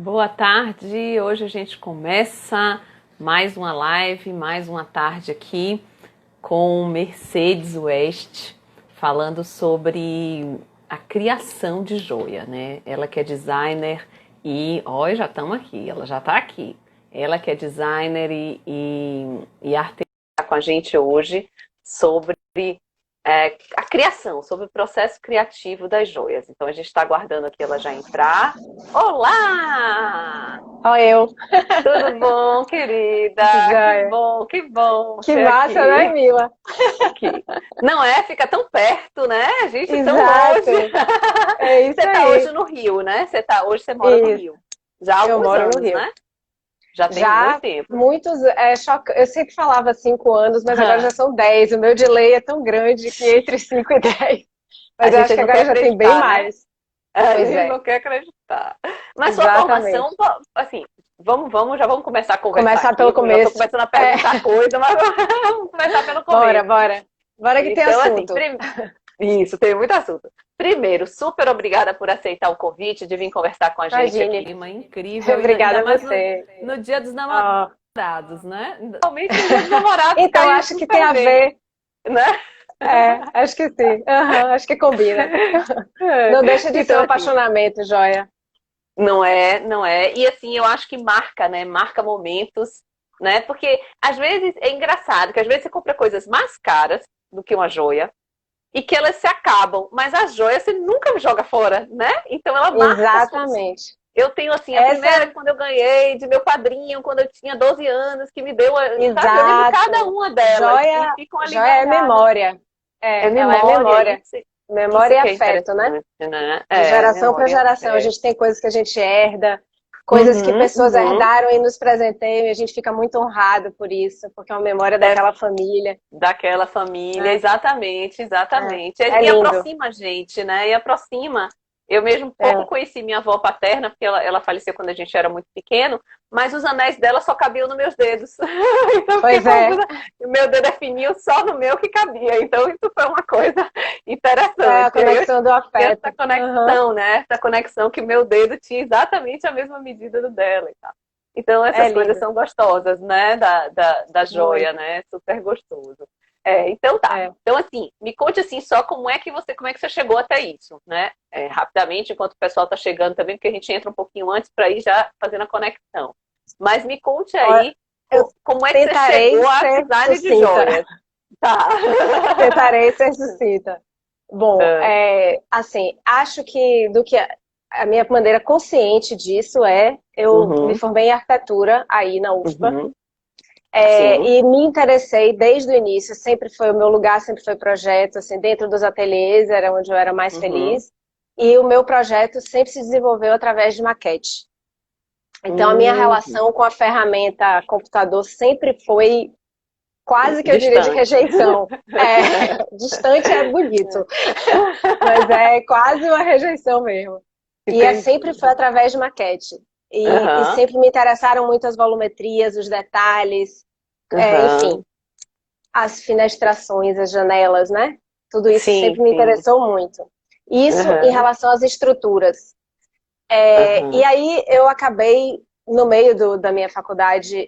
Boa tarde, hoje a gente começa mais uma live, mais uma tarde aqui com Mercedes West, falando sobre a criação de joia, né? Ela que é designer e, ó, já estamos aqui, ela já está aqui. Ela que é designer e artista com a gente hoje sobre a criação, sobre o processo criativo das joias. Então a gente está aguardando aqui ela já entrar. Olá! Olha eu. Tudo bom, querida? Joia. Que bom Que você massa, né, aqui. Mila? Aqui. Não é? Fica tão perto, né? A gente tão longe. Exato. É isso Você tá hoje aí. no Rio, né? Hoje você mora no Isso. Rio. Já há Eu alguns moro no anos, Rio. né? Já tem muito Já tempo. muitos. Eu sempre falava 5 anos, mas agora já são 10. O meu delay é tão grande que entre 5 e 10. A Mas eu acho gente que não agora quer já tem bem acreditar, né? mais. A Pois gente é. não quer acreditar. Mas sua formação, Exatamente. assim, já vamos começar a conversar Começar aqui, pelo porque eu já estou começo. começando a É. perguntar coisa, mas vamos começar pelo Bora, começo. bora. Bora que tem Então, assim, assunto. isso, tem muito assunto. Primeiro, super obrigada por aceitar o convite de vir conversar com a gente aqui. Imagine. Clima incrível, Obrigada ainda a mais você. no Dia dos Ó. Namorados, né? Realmente no Dia dos Namorados Então, caiu acho que tem super a bem, ver. né? Acho que sim. Aham, acho que combina. Não deixa de ser Então, um assim, apaixonamento, joia. não é, não é. E assim, eu acho que marca, né? Marca momentos, né? Porque às vezes é engraçado que às vezes você compra coisas mais caras do que uma joia e que elas se acabam, mas a joia você nunca joga fora, né? Então ela marca a sua. Exatamente. Eu tenho assim, a primeira Essa, quando eu ganhei de meu padrinho, quando eu tinha 12 anos, que me deu, sabe? Eu lembro cada exato. uma delas e Joia, ficam ali joia é guardadas. memória. É Ela é memória, memória. Memória isso e que é afeto, né? interessante, né? De É, geração para memória geração. A é. gente tem coisas que a gente herda, coisas que Uhum, pessoas uhum. herdaram e nos presenteiam, e a gente fica muito honrado por isso, porque é uma memória É daquela família, daquela família, né? exatamente, exatamente. É E lindo. aproxima a gente, né? E aproxima. Eu mesmo pouco É. conheci minha avó paterna, porque ela faleceu quando a gente era muito pequeno, mas os anéis dela só cabiam nos meus dedos. Então eu fiquei Pois é. confusa. O meu dedo é fininho, só no meu que cabia. Então isso foi uma coisa É a interessante. E aí eu conexão do tinha afeto. essa Aham. conexão, né? Essa conexão que meu dedo tinha exatamente a mesma medida do dela e tal. Então É essas coisas lindo. são gostosas, né? Da joia, Muito. né? Super gostoso. Então tá. É. Então, assim, me conte assim só como é que você chegou até isso, né? Rapidamente, enquanto o pessoal está chegando também, porque a gente entra um pouquinho antes para ir já fazendo a conexão. Mas me conte Ó, aí eu como é que você tentarei chegou a ser design de sucinta. joias. Tá. Tentarei ser sucinta. Bom, assim, acho que a minha maneira consciente disso eu me Uhum, formei em arquitetura aí na UFBA, uhum, sim. e me interessei desde o início, sempre foi o meu lugar, sempre foi projeto, assim, dentro dos ateliês era onde eu era mais Uhum, feliz, e o meu projeto sempre se desenvolveu através de maquete. Então, a minha uhum. relação com a ferramenta computador sempre foi quase que eu diria de Distante. rejeição. Distante é bonito, mas é quase uma rejeição mesmo. E sempre Entendi. foi através de maquete. E Aham, sempre me interessaram muito as volumetrias, os detalhes, aham. enfim, as fenestrações, as janelas, né? Tudo isso Sim, sempre me sim. interessou muito. Isso em Aham, relação às estruturas. E aham, aí eu acabei, no meio da minha faculdade,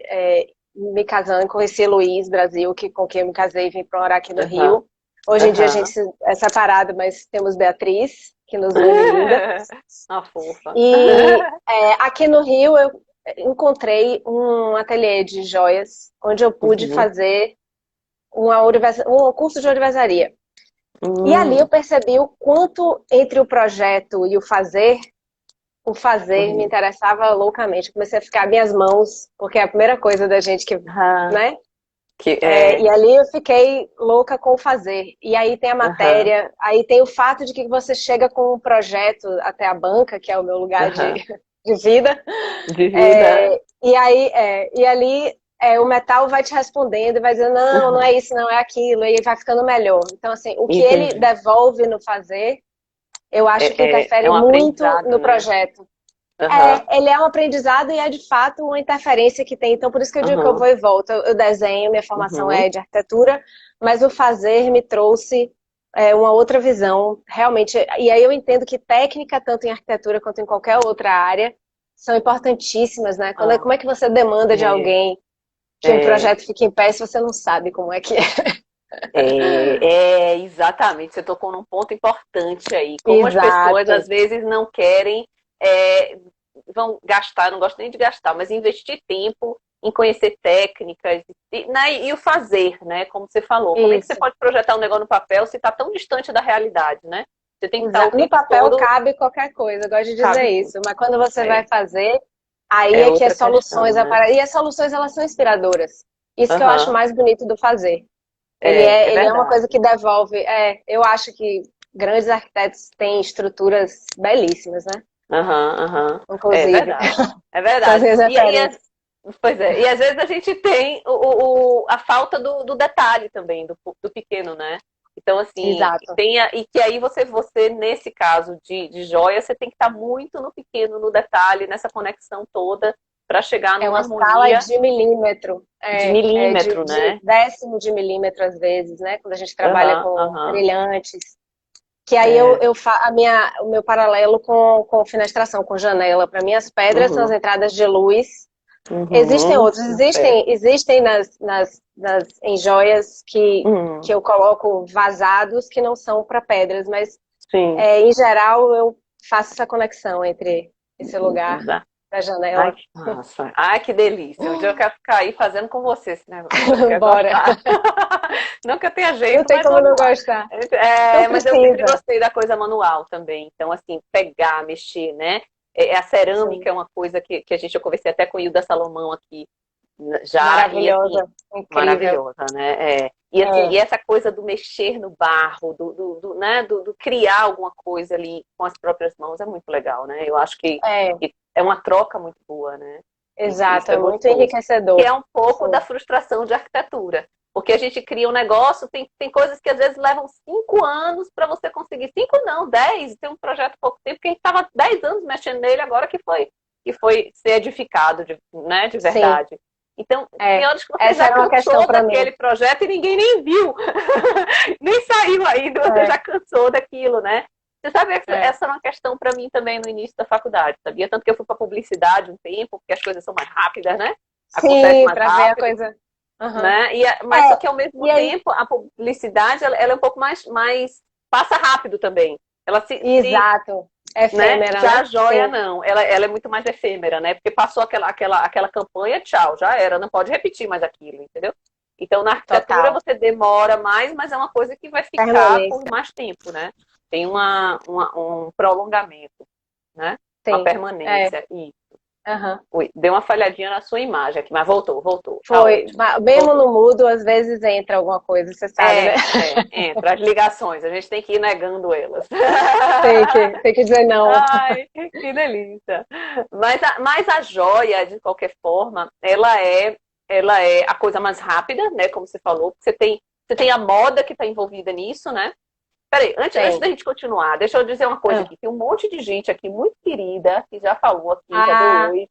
me casando, conheci Luiz Brasil, com quem eu me casei e vim para morar aqui no aham, Rio. Hoje em dia a gente aham. é separado, mas temos Beatriz, que nos une ainda. Uma fofa. E aqui no Rio eu encontrei um ateliê de joias, onde eu pude Uhum. fazer um curso de ourivesaria. E ali eu Hum, percebi o quanto entre o projeto e o fazer me uhum. interessava loucamente. Comecei a ficar minhas mãos, porque é a primeira coisa da gente que, Ah, né? que E ali eu fiquei louca com o fazer. E aí tem a aham, matéria, aí tem o fato de que você chega com um projeto até a banca, que é o meu lugar de, aham. de vida. De vida. E ali o metal vai te respondendo e vai dizendo, não, não é Aham. isso, não é aquilo, e vai ficando melhor. Então, assim, o que ele Entendi. devolve no fazer, eu acho que É interfere um muito aprendizado, no né? projeto. Aham, Ele é um aprendizado e é de fato uma interferência que tem. Então, por isso que eu digo que eu aham, vou e volto. Eu desenho, minha formação uhum, é de arquitetura, mas o fazer me trouxe uma outra visão, realmente. E aí eu entendo que técnica, tanto em arquitetura quanto em qualquer outra área, são importantíssimas, né? Como é que você demanda de alguém que um projeto fique em pé se você não sabe como é que é? Exatamente, você tocou num ponto importante aí. Como as pessoas Exato. às vezes não querem, vão gastar, não gosto nem de gastar, mas investir tempo em conhecer técnicas e o fazer, né? Como você falou. Como é que você Isso. pode projetar um negócio no papel se está tão distante da realidade, né? Você tem que estar o No tempo papel todo. cabe qualquer coisa, eu gosto de dizer Cabe isso, tudo. mas quando você vai fazer, aí É é que outra as soluções questão, né? aparecem. E as soluções, elas são inspiradoras. Isso que eu acho Aham. mais bonito do fazer. É Ele é uma verdade. coisa que devolve. Eu acho que grandes arquitetos têm estruturas belíssimas, né? Aham, aham. É Inclusive, verdade. É são as verdade. minhas referências. Pois é. E às vezes a gente tem a falta do detalhe também, do pequeno, né? Então, assim, Exato. e que aí você, nesse caso de joia, você tem que estar muito no pequeno, no detalhe, nessa conexão toda, para chegar É numa uma escala harmonia de milímetro, de milímetro, de né? décimo de milímetro às vezes, né? Quando a gente trabalha Aham, com aham. brilhantes. Que aí É. o meu paralelo com fenestração, com janela. Para mim, as pedras são as Uhum, entradas de luz. Existem uhum. outros, É. existem em joias que Uhum, eu coloco vazados que não são para pedras, mas sim. em geral eu faço essa conexão entre esse lugar da Ai, janela. que massa. Ai, que delícia. Um dia eu quero ficar aí fazendo com você esse negócio. Acho que ia Bora. gostar. Não que eu tenha Não jeito, tem mas como não vamos lá. gostar. Não Mas eu sempre precisa. gostei da coisa manual também. Então, assim, pegar, mexer, né? A cerâmica Sim. é uma coisa que eu conversei até com o Hilda Salomão aqui já, e assim, Maravilhosa. Incrível. maravilhosa, né? E assim, e É, essa coisa do mexer no barro, né? Do criar alguma coisa ali com as próprias mãos é muito legal, né? Eu acho é, que é uma troca muito boa, né? Isso exato. é É muito gostoso. Que enriquecedor. é um pouco da Sim. frustração de arquitetura. Porque a gente cria um negócio, tem coisas que às vezes levam 5 anos para você conseguir. 5 não, 10. Tem um projeto há pouco tempo que a gente estava 10 anos mexendo nele agora que foi ser edificado né, de Sim. verdade. Então, tem É, horas que você essa já era uma questão cansou para mim. daquele projeto e ninguém nem viu. Nem saiu ainda, você É, já cansou daquilo, né? Você sabe, é. essa era uma questão para mim também no início da faculdade, sabia? Tanto que eu fui para publicidade um tempo, porque as coisas são mais rápidas, né? Acontece Sim, mais para ver a rápido, coisa. Aham. né? Mas só É, que ao mesmo e aí, tempo a publicidade ela é um pouco mais passa rápido também. Ela exato. né? Efêmera, Já né? a joia Sim, não, ela é muito mais efêmera, né? Porque passou aquela campanha, tchau, já era, não pode repetir mais aquilo, entendeu? Então na arquitetura total. você demora mais, mas é uma coisa que vai ficar por Permanência. mais tempo, né? Tem um prolongamento, né? Uma Sim. É. permanência. E Aham. ui, deu uma falhadinha na sua imagem aqui, mas voltou, tá Foi. ótimo, Mesmo voltou. no mudo, às vezes entra alguma coisa, você sabe, né? Entra as ligações, a gente tem que ir negando elas. Tem que dizer não. Ai, que delícia. Mas a joia, de qualquer forma, ela é a coisa mais rápida, né? Como você falou. Você tem a moda que está envolvida nisso, né? Peraí, antes Tem. da gente continuar, deixa eu dizer uma coisa Ah, aqui. Tem um monte de gente aqui muito querida que já falou aqui, já deu ah, oi.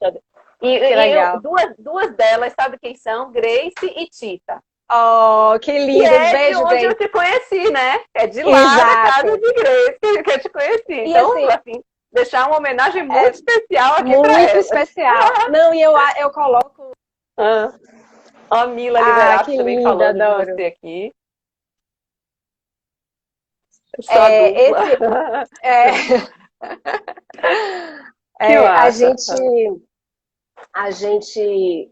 que legal. Duas delas, sabe quem são? Grace e Tita. Oh, que Que lindo. é de Beijo, onde eu Grace. te conheci, né? É de lá da casa Exato. de Grace que eu te conheci. E Então, assim, assim, deixar uma homenagem é muito especial aqui para muito ela. especial. Não, eu coloco. Ah, a Mila Ah, Liberato que também linda, falando de adoro. você aqui. Sua É, dupla. é, Que é, massa. a gente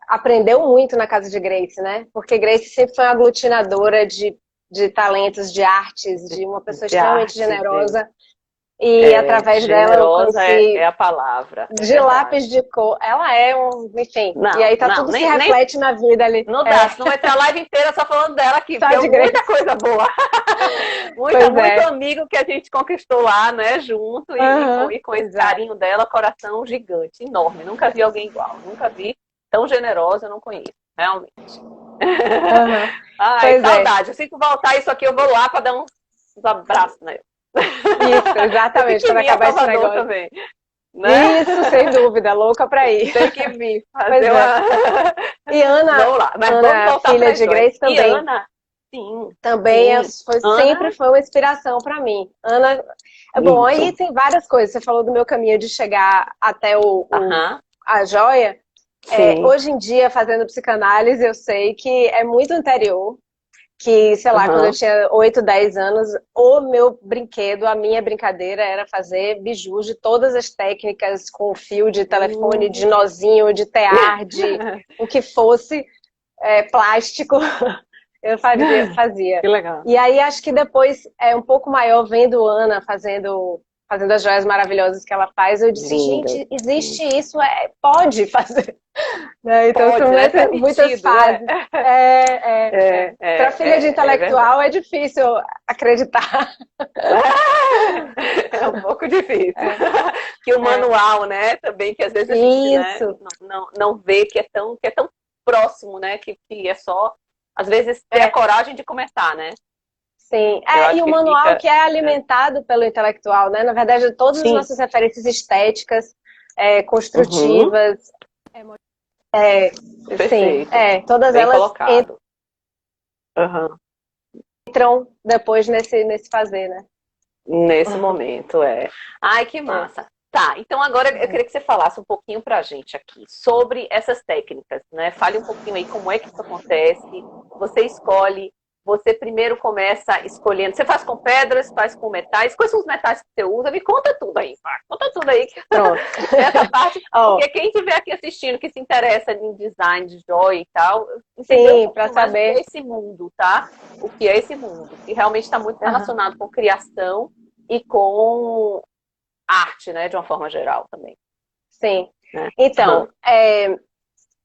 aprendeu muito na casa de Grace, né? Porque Grace sempre foi uma aglutinadora de talentos, de artes, de uma pessoa De extremamente arte, generosa. E através dela eu generosa conheci é a palavra, é de verdade. lápis de cor. Ela é um, enfim. E Não, aí tá não, tudo se nem reflete na vida ali. não É, dá, senão vai ter a live inteira só falando dela aqui, só porque é de muita Grace. coisa boa. Pois Muito é. amigo que a gente conquistou lá, né, junto, Aham, com esse exato. carinho dela, coração gigante, enorme. Nunca vi alguém igual, nunca vi tão generosa, eu não conheço, realmente. Aham. Ai, Pois é. saudade. Assim que voltar isso aqui, eu vou lá para dar uns abraços nele. Isso, exatamente, quando Pequenininha acabar esse Salvador negócio. também, né? Isso, sem dúvida, louca pra ir. Tem que vir Pois fazer é. uma. E Vamos lá, mas vamos Ana, voltar para filha as de joias. Grace E também. Ana, sim, Também sim. sempre Ana, foi uma inspiração para mim. Ana, Bom, aí Isso. tem várias coisas. Você falou do meu caminho de chegar até Aham. a joia. Sim. Hoje em dia, fazendo psicanálise, eu sei que é muito anterior. Que, sei lá, quando eu Aham. tinha 8, 10 anos, o meu brinquedo, a minha brincadeira era fazer bijus de todas as técnicas, com fio de telefone, de Hum. nozinho, de tear, de o que fosse, plástico, eu fazia. Que legal. E aí acho que depois, um pouco maior, vendo Ana fazendo as joias maravilhosas que ela faz, eu disse, Linda. gente, existe isso, pode fazer. Né? Então são Pode, né? muitas Permitido, é. fases. Para filha de É verdade. intelectual é difícil acreditar. É um pouco difícil. É, Que o é. manual, né, também, que às vezes a gente, né, Isso. não vê que é tão próximo, né, que é só, às vezes, ter a É, coragem de começar, né? sim. Eu E acho o que manual fica. que é alimentado pelo intelectual, né? Na verdade, todas as Sim. nossas referências estéticas, Uhum. construtivas, é, sim, Perfeito. todas Bem elas colocado. Aham. entram depois nesse fazer, né? Nesse momento, é. Ai, que É. massa. Tá, então agora eu queria que você falasse um pouquinho pra gente aqui sobre essas técnicas, né? Fale um pouquinho aí como é que isso acontece. Você escolhe, você primeiro começa escolhendo. Você faz com pedras, faz com metais. Quais são os metais que você usa? Me conta tudo aí, Mar. Conta tudo aí. Pronto. Essa parte, Ó, porque quem estiver aqui assistindo que se interessa em design de joia e tal, entender um sim, para pouquinho mais o que é saber. esse mundo, tá? O que é esse mundo, que realmente está muito Aham. relacionado com criação e com arte, né, de uma forma geral também, Sim. né? Então,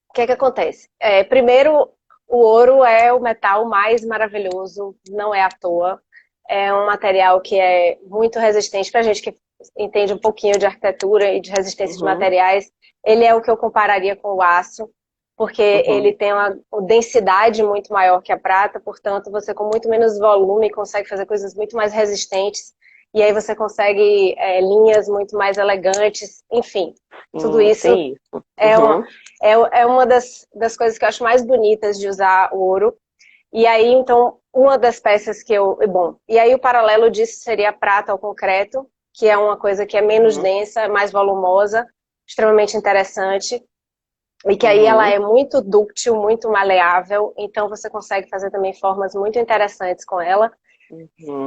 o que é que acontece? Primeiro, o ouro é o metal mais maravilhoso, não é à toa. É um material que é muito resistente para a gente que entende um pouquinho de arquitetura e de resistência de Uhum, materiais. Ele é o que eu compararia com o aço, porque ele uhum, tem uma densidade muito maior que a prata, portanto, você com muito menos volume consegue fazer coisas muito mais resistentes. E aí você consegue linhas muito mais elegantes, enfim, tudo isso tem isso. é uma, Uhum, é uma das coisas que eu acho mais bonitas de usar o ouro. E aí, então, uma das peças que eu. Bom, e aí o paralelo disso seria a prata ao concreto, que é uma coisa que é menos uhum, densa, mais volumosa, extremamente interessante. E que aí ela uhum, é muito dúctil, muito maleável, então você consegue fazer também formas muito interessantes com ela.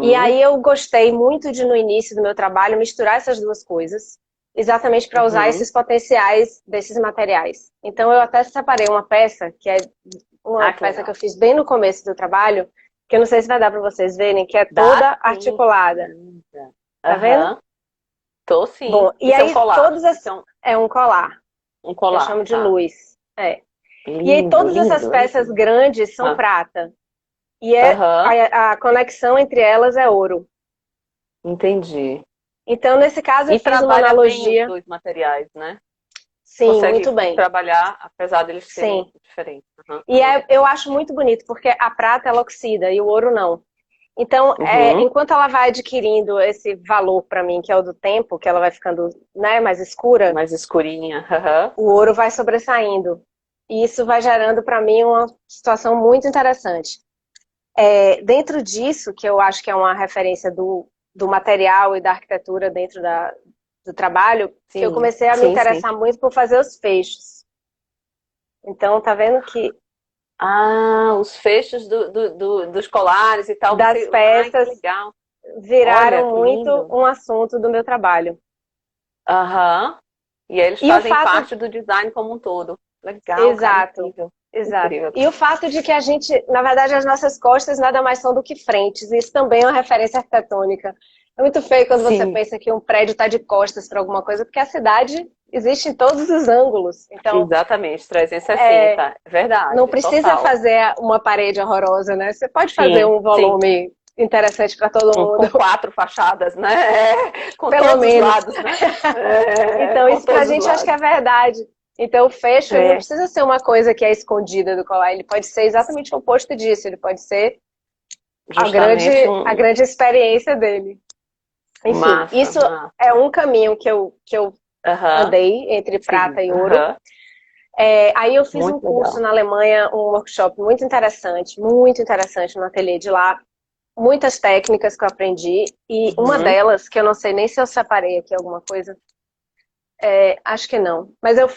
E uhum, aí eu gostei muito de, no início do meu trabalho, misturar essas duas coisas, exatamente para usar uhum. esses potenciais desses materiais. Então eu até separei uma peça, que é uma Ah, que peça que eu legal. fiz bem no começo do trabalho, que eu não sei se vai dar para vocês verem, que é Dá toda sim. articulada. Linda. Tá vendo? Aham, tô sim. Bom, e Isso é um aí colar. todas Isso as... é um, É um colar, um que eu colar, chamo de tá. luz. É. E aí Lindo, todas essas lindo, peças lindo. grandes são Ah, prata. E aham, a conexão entre elas é ouro. entendi. Então, nesse caso, eu E fiz uma trabalha bem os analogia. dois materiais, né? Sim, muito Consegue bem. trabalhar, apesar deles serem Sim. diferentes. Aham, E aham. eu acho muito bonito, porque a prata ela oxida e o ouro não. Então, Uhum. enquanto ela vai adquirindo esse valor para mim, que é o do tempo, que ela vai ficando, né, mais escura, Mais escurinha. Aham. o ouro vai sobressaindo. E isso vai gerando para mim uma situação muito interessante. Dentro disso, que eu acho que é uma referência do material e da arquitetura dentro do trabalho, que eu Sim, comecei a me sim, sim. interessar muito por fazer os fechos. Então, tá vendo que Ah, os fechos dos colares e tal, das você. Ai, que peças legal. Olha, viraram que muito lindo. um assunto do meu trabalho. Aham. E aí eles E o fazem fato, parte do design como um todo. Legal, cara, exato, incrível. exato. Incrível. E o fato de que a gente, na verdade, as nossas costas nada mais são do que frentes. Isso também é uma referência arquitetônica. É muito feio quando você Sim, pensa que um prédio está de costas para alguma coisa, porque a cidade existe em todos os ângulos. Então, exatamente, 360. não Verdade, precisa total. fazer uma parede horrorosa, né? Você pode fazer Sim, um sim. volume interessante para todo Com mundo, quatro fachadas, né? Com pelo todos os menos. lados, né? Então, Com isso pra todos os gente acho que lados. é verdade. Então, o fecho, ele não É, precisa ser uma coisa que é escondida do colar, ele pode ser exatamente o oposto disso, ele pode ser justamente a um grande experiência dele. Enfim, massa, isso é massa. um caminho que eu Aham, andei entre sim, prata e ouro. aham. Aí eu fiz um Muito curso legal. na Alemanha, um workshop muito interessante no ateliê de lá, muitas técnicas que eu aprendi, e uma delas, que eu não sei nem se eu separei aqui alguma coisa, acho que não, mas eu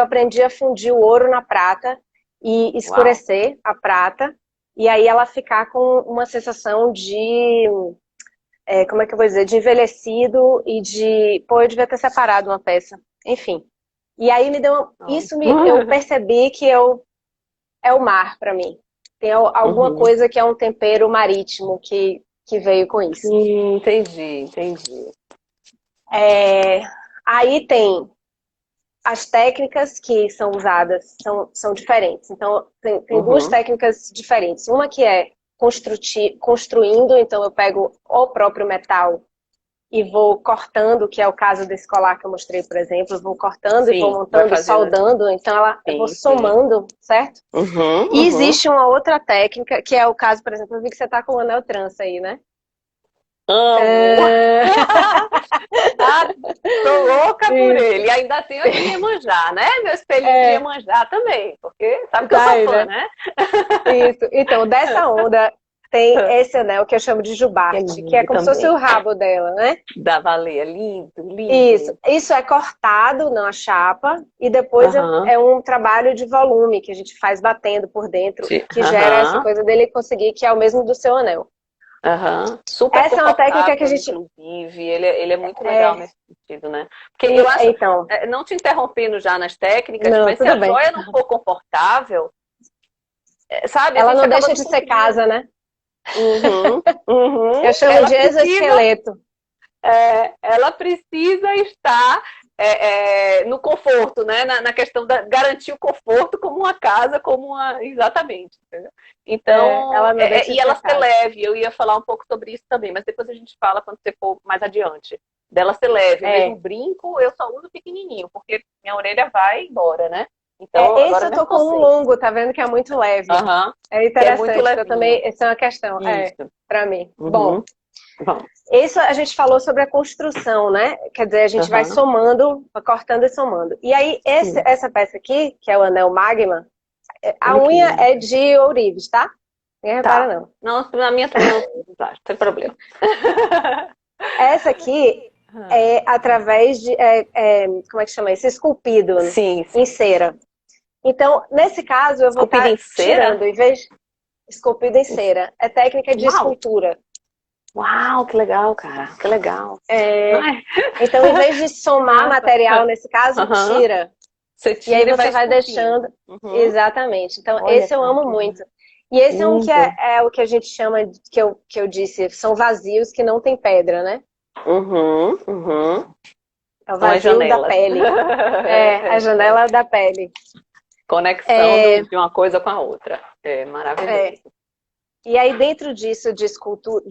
aprendi a fundir o ouro na prata e escurecer a prata, e aí ela ficar com uma sensação de, como é que eu vou dizer, de envelhecido e de, pô, eu devia ter separado uma peça, enfim. E aí eu percebi que é o mar para mim. Tem alguma coisa que é um tempero marítimo que veio com isso. Entendi. Aí tem as técnicas que são usadas, são diferentes. Então, tem duas técnicas diferentes. Uma que é construindo, então eu pego o próprio metal e vou cortando, que é o caso desse colar que eu mostrei, por exemplo, eu vou cortando e vou montando e soldando, então eu vou somando, certo? E existe uma outra técnica, que é o caso, por exemplo, eu vi que você tá com o anel trança aí, né? Tô louca por ele. E ainda tenho aqui Iemanjá, né? Meu espelhinho de Iemanjá também, porque sabe que eu sou fã, né? Isso. Então, dessa onda tem esse anel que eu chamo de jubarte, que é como se fosse o rabo dela, né? Da baleia, lindo. Isso é cortado na chapa e depois é um trabalho de volume que a gente faz batendo por dentro, que gera essa coisa dele conseguir que é o mesmo do seu anel. Super essa é uma técnica que a gente... Inclusive, ele é muito legal nesse sentido, né? Porque eu acho, não te interrompendo já nas técnicas, mas se a joia não for confortável, sabe? Ela não deixa de ser casa, né? Eu chamo de exoesqueleto. Ela precisa estar no conforto, né? Na questão da garantir o conforto como uma casa, exatamente. Entendeu? Então, e ela ser leve. Eu ia falar um pouco sobre isso também, mas depois a gente fala quando você for mais adiante. Dela ser leve. Mesmo brinco, eu só uso pequenininho, porque minha orelha vai embora, né? Então, esse eu tô com um longo, tá vendo que é muito leve. É interessante, eu também, essa é uma questão, pra mim. Bom, isso a gente falou sobre a construção, né? Quer dizer, a gente vai somando, cortando e somando. E aí, essa peça aqui, que é o anel magma, a unha é de ourives, tá? Nem repara, não. Não, na minha também não tem problema. Essa aqui é através de, como é que chama isso? Esculpido em cera. Então, nesse caso, eu vou estar tirando, em vez de esculpido em cera. É técnica de escultura. Uau, que legal, cara. Que legal. Então, em vez de somar material, nesse caso, tira. Você tira e aí você vai deixando. Exatamente. Então, esse eu amo muito. E esse é um que é o que a gente chama, que eu disse, são vazios que não tem pedra, né? É o vazio da pele. A janela da pele. Conexão de uma coisa com a outra. É maravilhoso. E aí, dentro disso, de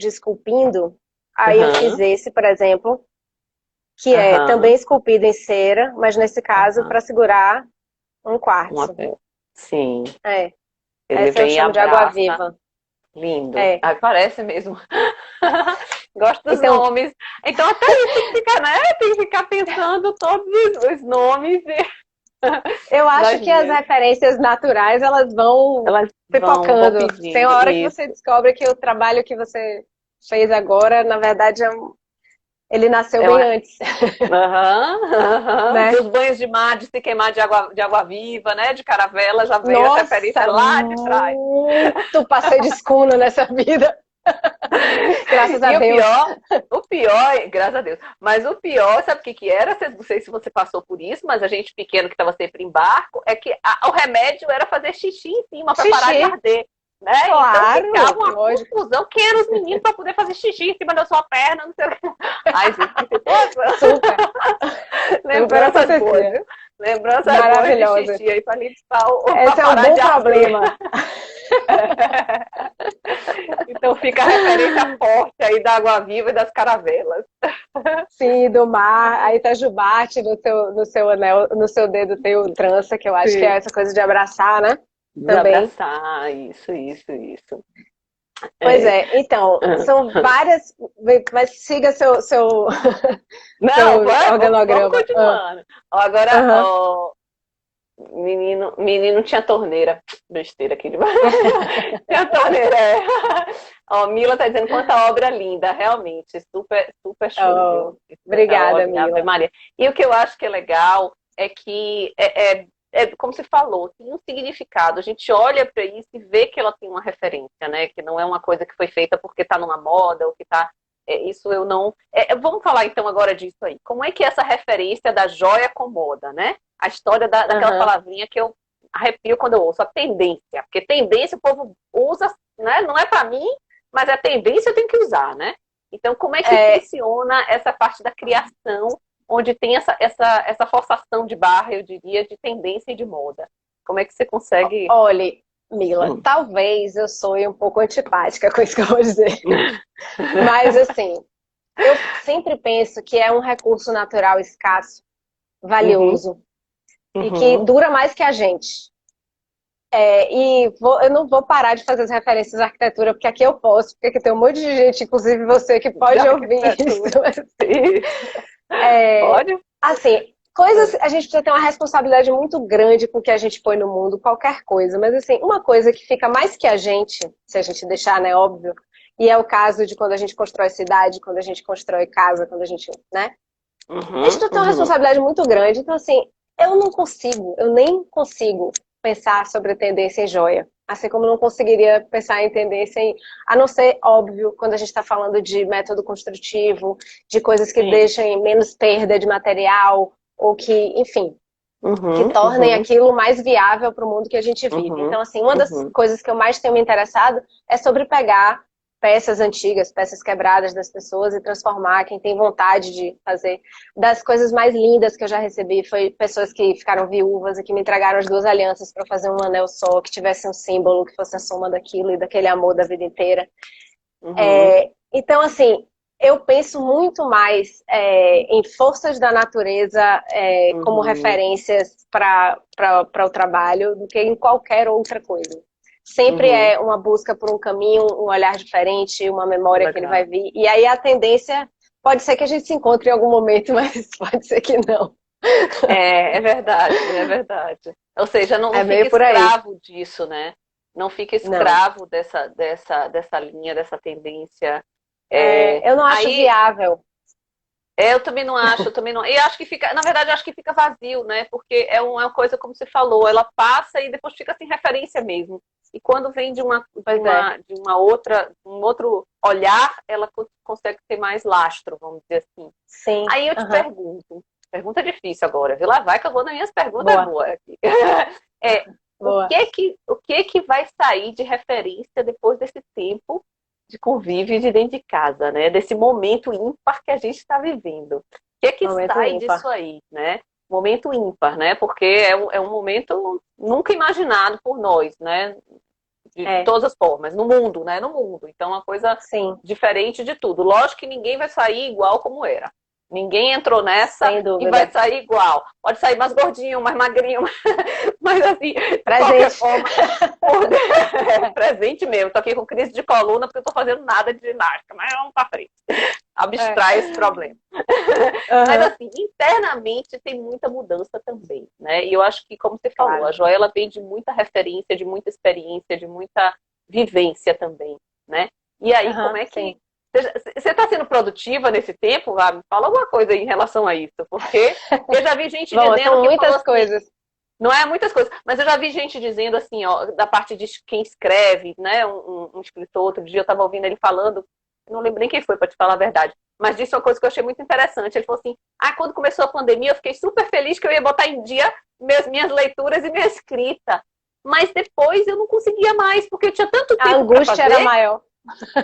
esculpindo, aí eu fiz esse, por exemplo, que é também esculpido em cera, mas nesse caso, para segurar um quartzo. Sim. Ele essa eu chamo de água-viva. Lindo. Parece mesmo. Gosto dos nomes. Então, até isso fica, né? Tem que ficar pensando todos os nomes. Eu acho que as referências naturais, elas vão pipocando. Tem uma hora que você descobre que o trabalho que você fez agora, na verdade, ele nasceu bem antes. Né? Os banhos de mar, de se queimar de água viva, né? De caravela, já veio a referência lá de trás. Muito passei de escuna nessa vida. Graças a Deus. O pior, graças a Deus. Mas o pior, sabe o que era? Não sei se você passou por isso, mas a gente pequeno que estava sempre em barco, é que o remédio era fazer xixi em cima para parar de arder. Né? Claro, então ficava uma confusão. Quem eram os meninos para poder fazer xixi em cima da sua perna, não sei o que. Ai, gente, super. Lembrança boa. Lembrança maravilhosa. De xixi aí para limpar Esse é um bom problema. Então fica a referência forte aí da água-viva e das caravelas. Sim, do mar. Aí tá jubarte no seu anel, no seu dedo tem o trança, que eu acho que é essa coisa de abraçar, né? Também. Abraçar, isso. Pois então, são várias. Mas siga seu organograma. Vamos continuando. Agora, Menino tinha torneira. Besteira aqui demais. Tinha torneira, é. Ó, Mila tá dizendo quanta obra linda, realmente. Super, super show, viu? Obrigada, Ave Mila. Maria. E o que eu acho que é legal é que como você falou, tem um significado. A gente olha para isso e vê que ela tem uma referência, né? Que não é uma coisa que foi feita porque está numa moda ou que está. Isso eu não. Vamos falar então agora disso aí. Como é que é essa referência da joia com moda, né? A história daquela palavrinha que eu arrepio quando eu ouço, a tendência. Porque tendência o povo usa, né? Não é para mim, mas a tendência eu tenho que usar, né? Então, como é que funciona essa parte da criação, onde tem essa forçação de barra, eu diria, de tendência e de moda? Como é que você consegue... Olha, Mila, talvez eu soe um pouco antipática com isso que eu vou dizer. Mas, assim, eu sempre penso que é um recurso natural escasso, valioso, e que dura mais que a gente. Eu não vou parar de fazer as referências à arquitetura, porque aqui eu posso, porque aqui tem um monte de gente, inclusive você, que pode ouvir isso. Pode? Assim, coisas, a gente precisa ter uma responsabilidade muito grande com o que a gente põe no mundo, qualquer coisa. Mas, assim, uma coisa que fica mais que a gente, se a gente deixar, né, óbvio, e é o caso de quando a gente constrói cidade, quando a gente constrói casa, quando a gente, né? A gente precisa ter uma responsabilidade muito grande. Então, assim, eu nem consigo pensar sobre a tendência em joia. Assim como eu não conseguiria pensar em tendência em... A não ser, óbvio, quando a gente está falando de método construtivo, de coisas que deixem menos perda de material, ou que, enfim, que tornem aquilo mais viável para o mundo que a gente vive. Então, assim, uma das coisas que eu mais tenho me interessado é sobre pegar peças antigas, peças quebradas das pessoas e transformar. Quem tem vontade de fazer. Das coisas mais lindas que eu já recebi foi pessoas que ficaram viúvas e que me entregaram as 2 alianças para fazer um anel só, que tivesse um símbolo, que fosse a soma daquilo e daquele amor da vida inteira. Então, assim, eu penso muito mais em forças da natureza como referências para o trabalho do que em qualquer outra coisa. Sempre é uma busca por um caminho, um olhar diferente, uma memória que ele vai vir. E aí a tendência pode ser que a gente se encontre em algum momento, mas pode ser que não. É verdade, é verdade. Ou seja, não fica escravo disso, né? Não fica escravo dessa linha, dessa tendência. Eu não acho viável. Eu também não acho, E acho que fica, na verdade, acho que fica vazio, né? Porque é uma coisa, como você falou, ela passa e depois fica sem referência mesmo. E quando vem de um outro olhar, ela consegue ter mais lastro, vamos dizer assim. Sim. Aí eu te pergunto, pergunta difícil agora, viu? Lá vai que eu vou nas minhas perguntas boas aqui. Boa. O que vai sair de referência depois desse tempo de convívio de dentro de casa, né? Desse momento ímpar que a gente está vivendo. O que sai disso aí, né? Momento ímpar, né? Porque é um momento nunca imaginado por nós, né? De todas as formas, no mundo, né? No mundo. Então, uma coisa diferente de tudo. Lógico que ninguém vai sair igual como era. Ninguém entrou nessa e vai sair igual. Pode sair mais gordinho, mais magrinho, mas assim, de qualquer forma, presente mesmo. Tô aqui com crise de coluna porque eu tô fazendo nada de ginástica, mas vamos pra frente. Abstrai esse problema. Mas assim, internamente tem muita mudança também, né? E eu acho que, como você falou, a joia ela vem de muita referência, de muita experiência, de muita vivência também, né? E aí, como é que... Você está sendo produtiva nesse tempo? Me fala alguma coisa aí em relação a isso, porque eu já vi gente dizendo são muitas coisas. Não é muitas coisas, mas eu já vi gente dizendo assim, ó, da parte de quem escreve, né? Um escritor, outro dia eu estava ouvindo ele falando, não lembro nem quem foi, para te falar a verdade, mas disse uma coisa que eu achei muito interessante. Ele falou assim: quando começou a pandemia, eu fiquei super feliz que eu ia botar em dia minhas leituras e minha escrita. Mas depois eu não conseguia mais, porque eu tinha tanto tempo para fazer. A angústia era maior.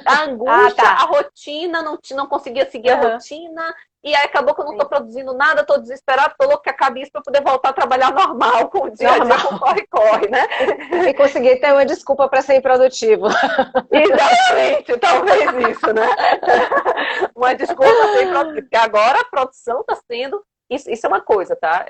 A angústia, a rotina, não conseguia seguir a rotina, e aí acabou que eu não estou produzindo nada, estou desesperada, estou louca que acabe isso para poder voltar a trabalhar normal, com o dia a dia, com corre-corre, né? E conseguir ter uma desculpa para ser improdutivo. Exatamente, talvez isso, né? Uma desculpa para ser improdutivo, porque agora a produção está sendo... Isso é uma coisa, tá?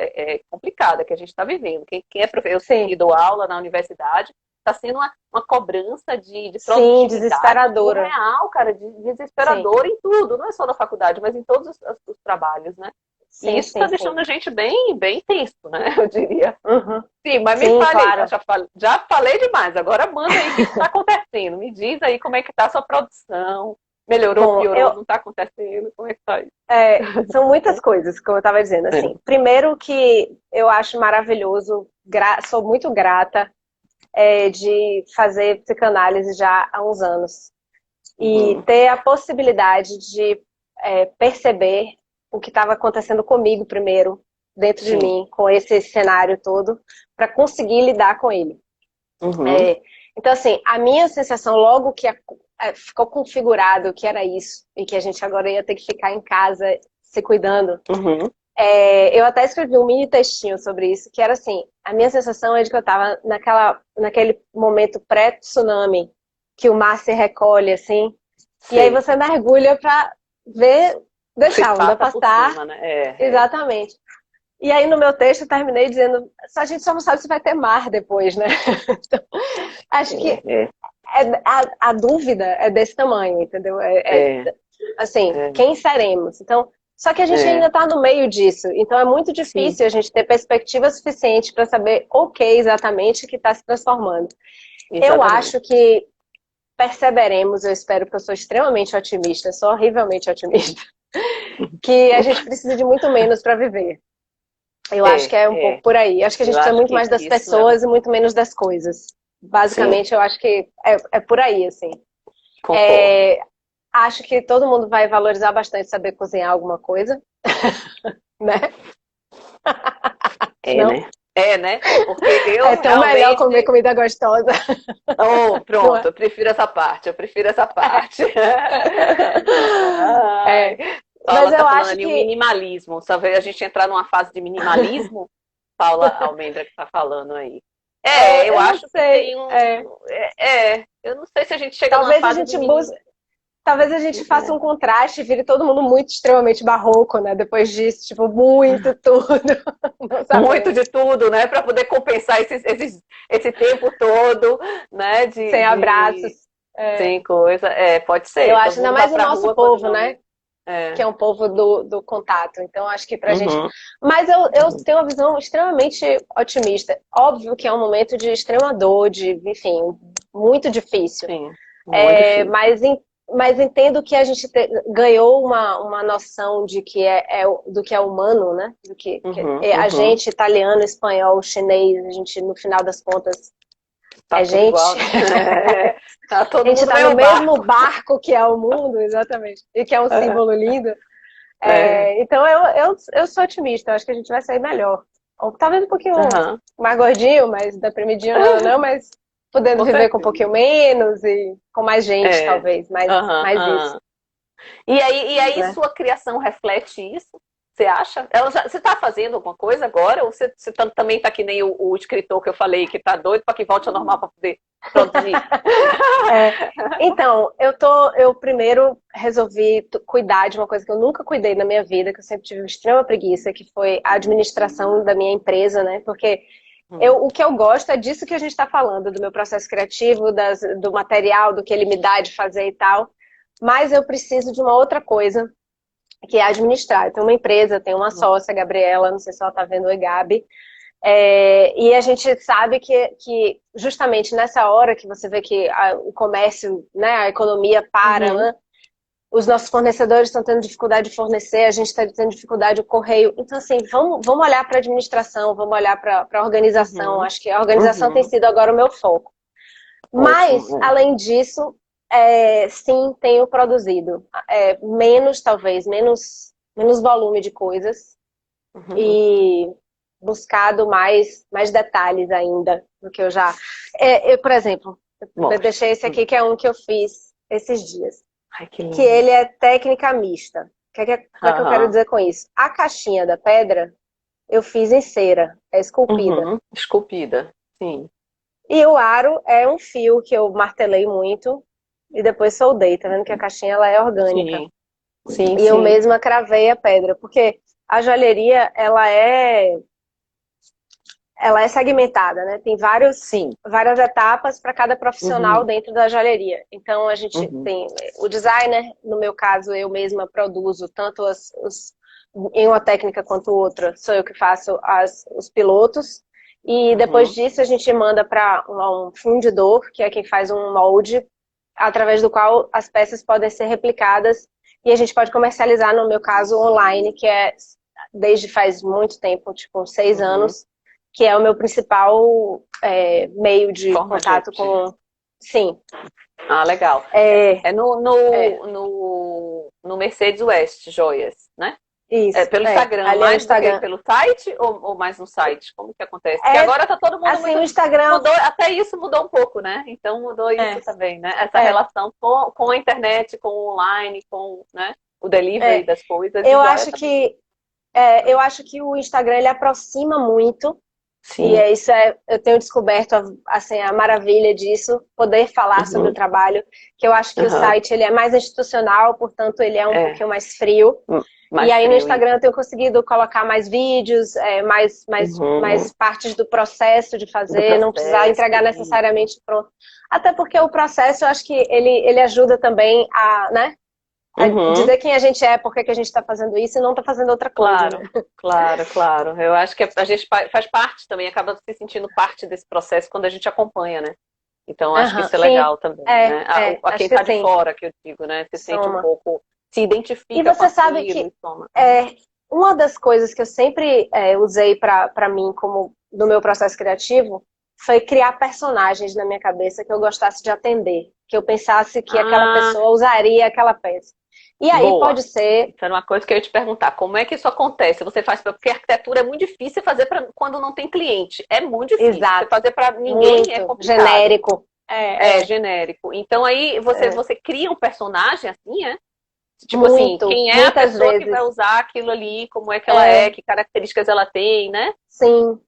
Complicada que a gente está vivendo. Quem é professor, eu dou aula na universidade, está sendo uma cobrança de produtividade. Sim, desesperadora. Real, cara, desesperadora em tudo. Não é só na faculdade, mas em todos os trabalhos, né? E Sim, isso está sim, deixando sim. a gente bem, bem tenso, né? Eu diria. Uhum. Sim, mas me Sim, fale aí, claro. já falei demais, agora manda aí o que está acontecendo. Me diz aí como é que está a sua produção. Melhorou, Bom, piorou, eu, não está acontecendo? Como é que está isso? são muitas coisas, como eu estava dizendo, É. assim. Primeiro que eu acho maravilhoso, sou muito grata de fazer psicanálise já há uns anos. E Uhum. ter a possibilidade de perceber o que estava acontecendo comigo primeiro, dentro de Sim. mim, com esse cenário todo, para conseguir lidar com ele. Uhum. É, então, assim, a minha sensação, logo que ficou configurado que era isso, e que a gente agora ia ter que ficar em casa se cuidando, Uhum. eu até escrevi um mini textinho sobre isso, que era assim, a minha sensação é de que eu estava naquele momento pré-tsunami, que o mar se recolhe, assim, e aí Sei. você mergulha para ver, Você deixar a onda passa por passar, cima, né? É. exatamente. E aí no meu texto eu terminei dizendo, a gente só não sabe se vai ter mar depois, né? Então, acho que É, é, a dúvida é desse tamanho, entendeu? é, Assim, é, quem seremos? Então, só que a gente ainda é. está no meio disso, então é muito Sim, difícil a gente ter perspectiva suficiente para saber o que exatamente que está se transformando. Eu exatamente. acho que perceberemos, eu espero, porque eu sou extremamente otimista, sou horrivelmente otimista, que a gente precisa de muito menos para viver. Eu acho que é um pouco É. por aí. Acho que a gente Eu precisa acho muito mais que das isso é um. pessoas e muito menos das coisas. Sim, Basicamente, eu acho que é por aí, assim. concordo. É, acho que todo mundo vai valorizar bastante saber cozinhar alguma coisa, né? É, Não? né? É, né? Porque É eu tão melhor realmente. comer comida gostosa, Oh, não pronto, é? eu prefiro essa parte, eu prefiro essa parte. Ai, É. Paula Mas tá eu falando acho ali o que. minimalismo. Só veio a gente entrar numa fase de minimalismo, Paula Almendra que tá falando aí. Eu Eu não acho que sei. tem um. Eu não sei se a gente chega numa Talvez a fase de gente busque. Talvez a gente faça um é, contraste e vire todo mundo muito extremamente barroco, né? Depois disso, tipo, muito tudo. Não muito de sabemos. tudo, né? Para poder compensar esse tempo todo, né? Sem abraços. É, Sem coisa. Pode eu ser. Todo acho, ainda mundo vai mais o pra nosso rua quando povo, não. né? Que É. é um povo do contato. Então, acho que pra gente. Uhum, Mas eu tenho uma visão extremamente otimista. Óbvio que é um momento de extrema dor, enfim, muito difícil. sim, muito É, difícil. mas entendo que a gente ganhou uma noção de que do que é humano, né? Do que Uhum, é a uhum. gente, italiano, espanhol, chinês, a gente, no final das contas, Tá é tudo gente. igual, né? Tá A todo gente mundo no está no mesmo mesmo barco. barco que é o mundo, exatamente, e que é um símbolo lindo. É. Então eu sou otimista, eu acho que a gente vai sair melhor. Ou talvez um pouquinho Aham. mais gordinho, mais deprimidinho, não, mas podendo Com viver com um pouquinho certeza. menos e com mais gente, É. talvez, Aham, mais isso, aham. E aí né? sua criação reflete isso? Você acha? Você está fazendo alguma coisa agora? Ou você também está que nem o escritor que eu falei, que está doido para que volte ao normal para poder produzir? É, então, eu primeiro resolvi cuidar de uma coisa que eu nunca cuidei na minha vida, que eu sempre tive uma extrema preguiça, que foi a administração da minha empresa, né? Porque Hum. o que eu gosto é disso que a gente está falando, do meu processo criativo, do material, do que ele me dá de fazer e tal. Mas eu preciso de uma outra coisa, que é administrar. Eu tenho uma empresa, tenho uma sócia, Gabriela, não sei se ela está vendo, oi, Gabi. E a gente sabe que justamente nessa hora que você vê que o comércio, né, a economia para, Uhum, né, os nossos fornecedores estão tendo dificuldade de fornecer, a gente está tendo dificuldade de correio. Então, assim, vamos olhar para a administração, vamos olhar para a organização. uhum, Acho que a organização tem uhum. sido agora o meu foco. Mas, Ótimo. além disso, sim, tenho produzido. Menos, talvez, menos volume de coisas Uhum. e buscado mais detalhes ainda do que eu já. Por exemplo, eu Mostre. deixei esse aqui que é um que eu fiz esses dias, Ai, que que lindo. ele é técnica mista. O que é que eu quero Aham. dizer com isso? A caixinha da pedra eu fiz em cera, é esculpida. Uhum. Esculpida. Sim. E o aro é um fio que eu martelei muito e depois soldei, tá vendo que a caixinha ela é orgânica. Sim. Sim, E eu sim. mesma cravei a pedra, porque a joalheria ela é segmentada, né? Tem Sim. várias etapas para cada profissional Uhum. dentro da joalheria. Então a gente Uhum. tem o designer, no meu caso eu mesma produzo tanto em uma técnica quanto outra, sou eu que faço os pilotos. E depois disso a gente manda para um fundidor, que é quem faz um molde, através do qual as peças podem ser replicadas e a gente pode comercializar, no meu caso, online, que é desde faz muito tempo, tipo 6 anos, que é o meu principal meio de contato com... Sim. Ah, legal. É no Mercedes West Joias, né? Isso. Pelo Instagram, ali mais é o Instagram. do que pelo site ou mais no site? Como que acontece? Porque agora tá todo mundo assim, o Instagram... mudou, até isso mudou um pouco, né? Então mudou isso também, né? Essa relação com a internet, com o online, com, né, o delivery das coisas. Eu acho que o Instagram ele aproxima muito. Sim. E eu tenho descoberto assim, a maravilha disso, poder falar sobre o trabalho, que eu acho que o site ele é mais institucional, portanto ele é um pouquinho mais frio. E aí no Instagram eu tenho conseguido colocar mais vídeos, mais partes do processo de fazer, não precisar entregar necessariamente pronto. Até porque o processo eu acho que ele ajuda também a, né? A dizer quem a gente é, por que a gente está fazendo isso e não está fazendo outra coisa. Claro. Eu acho que a gente faz parte também, acaba se sentindo parte desse processo quando a gente acompanha, né? Então acho que isso é legal também, né? A quem está de fora, que eu digo, né? Se sente um pouco, se identifica e você com sabe que uma das coisas que eu sempre usei para mim como no meu processo criativo foi criar personagens na minha cabeça que eu gostasse de atender, que eu pensasse que aquela pessoa usaria aquela peça. E aí pode ser... Isso era uma coisa que eu ia te perguntar. Como é que isso acontece? Você faz... Porque arquitetura é muito difícil fazer quando não tem cliente. É muito difícil. Exato. Você fazer para ninguém muito é complicado. Genérico. Genérico. Então aí você cria um personagem assim, Tipo muito, assim, quem é a pessoa que vai usar aquilo ali, como é que ela é, que características ela tem, né? Sim.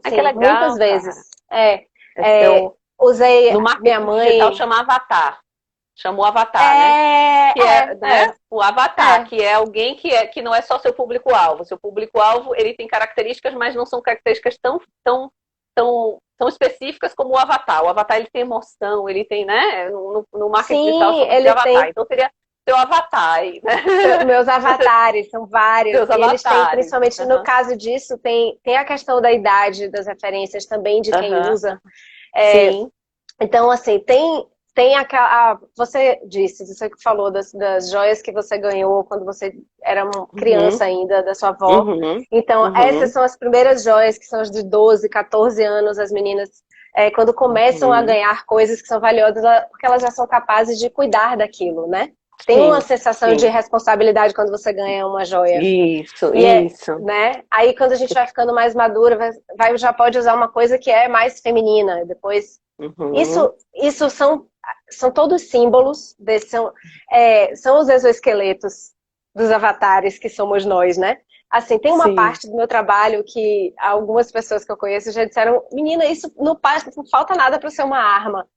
Que legal, muitas vezes. Usei no minha mãe... digital chama Avatar. Chamou Avatar, né? Né? O Avatar, que é alguém que não é só seu público-alvo. Seu público-alvo, ele tem características, mas não são características tão específicas como o Avatar. O Avatar, ele tem emoção, ele tem, né? No marketing digital chama de Avatar. Então, seria seu avatar, né? Meus avatares, são vários. E eles têm, principalmente no caso disso, tem a questão da idade, das referências também de quem usa. Sim. Então, assim, tem aquela... Você disse, você que falou das joias que você ganhou quando você era uma criança ainda, da sua avó. Então, essas são as primeiras joias, que são as de 12, 14 anos, as meninas, quando começam a ganhar coisas que são valiosas, porque elas já são capazes de cuidar daquilo, né? Tem uma sensação de responsabilidade quando você ganha uma joia. Isso. Né? Aí quando a gente vai ficando mais madura, já pode usar uma coisa que é mais feminina. Depois, isso são todos símbolos, são os exoesqueletos dos avatares que somos nós, né? Assim, tem uma parte do meu trabalho que algumas pessoas que eu conheço já disseram, menina, isso não falta nada para ser uma arma.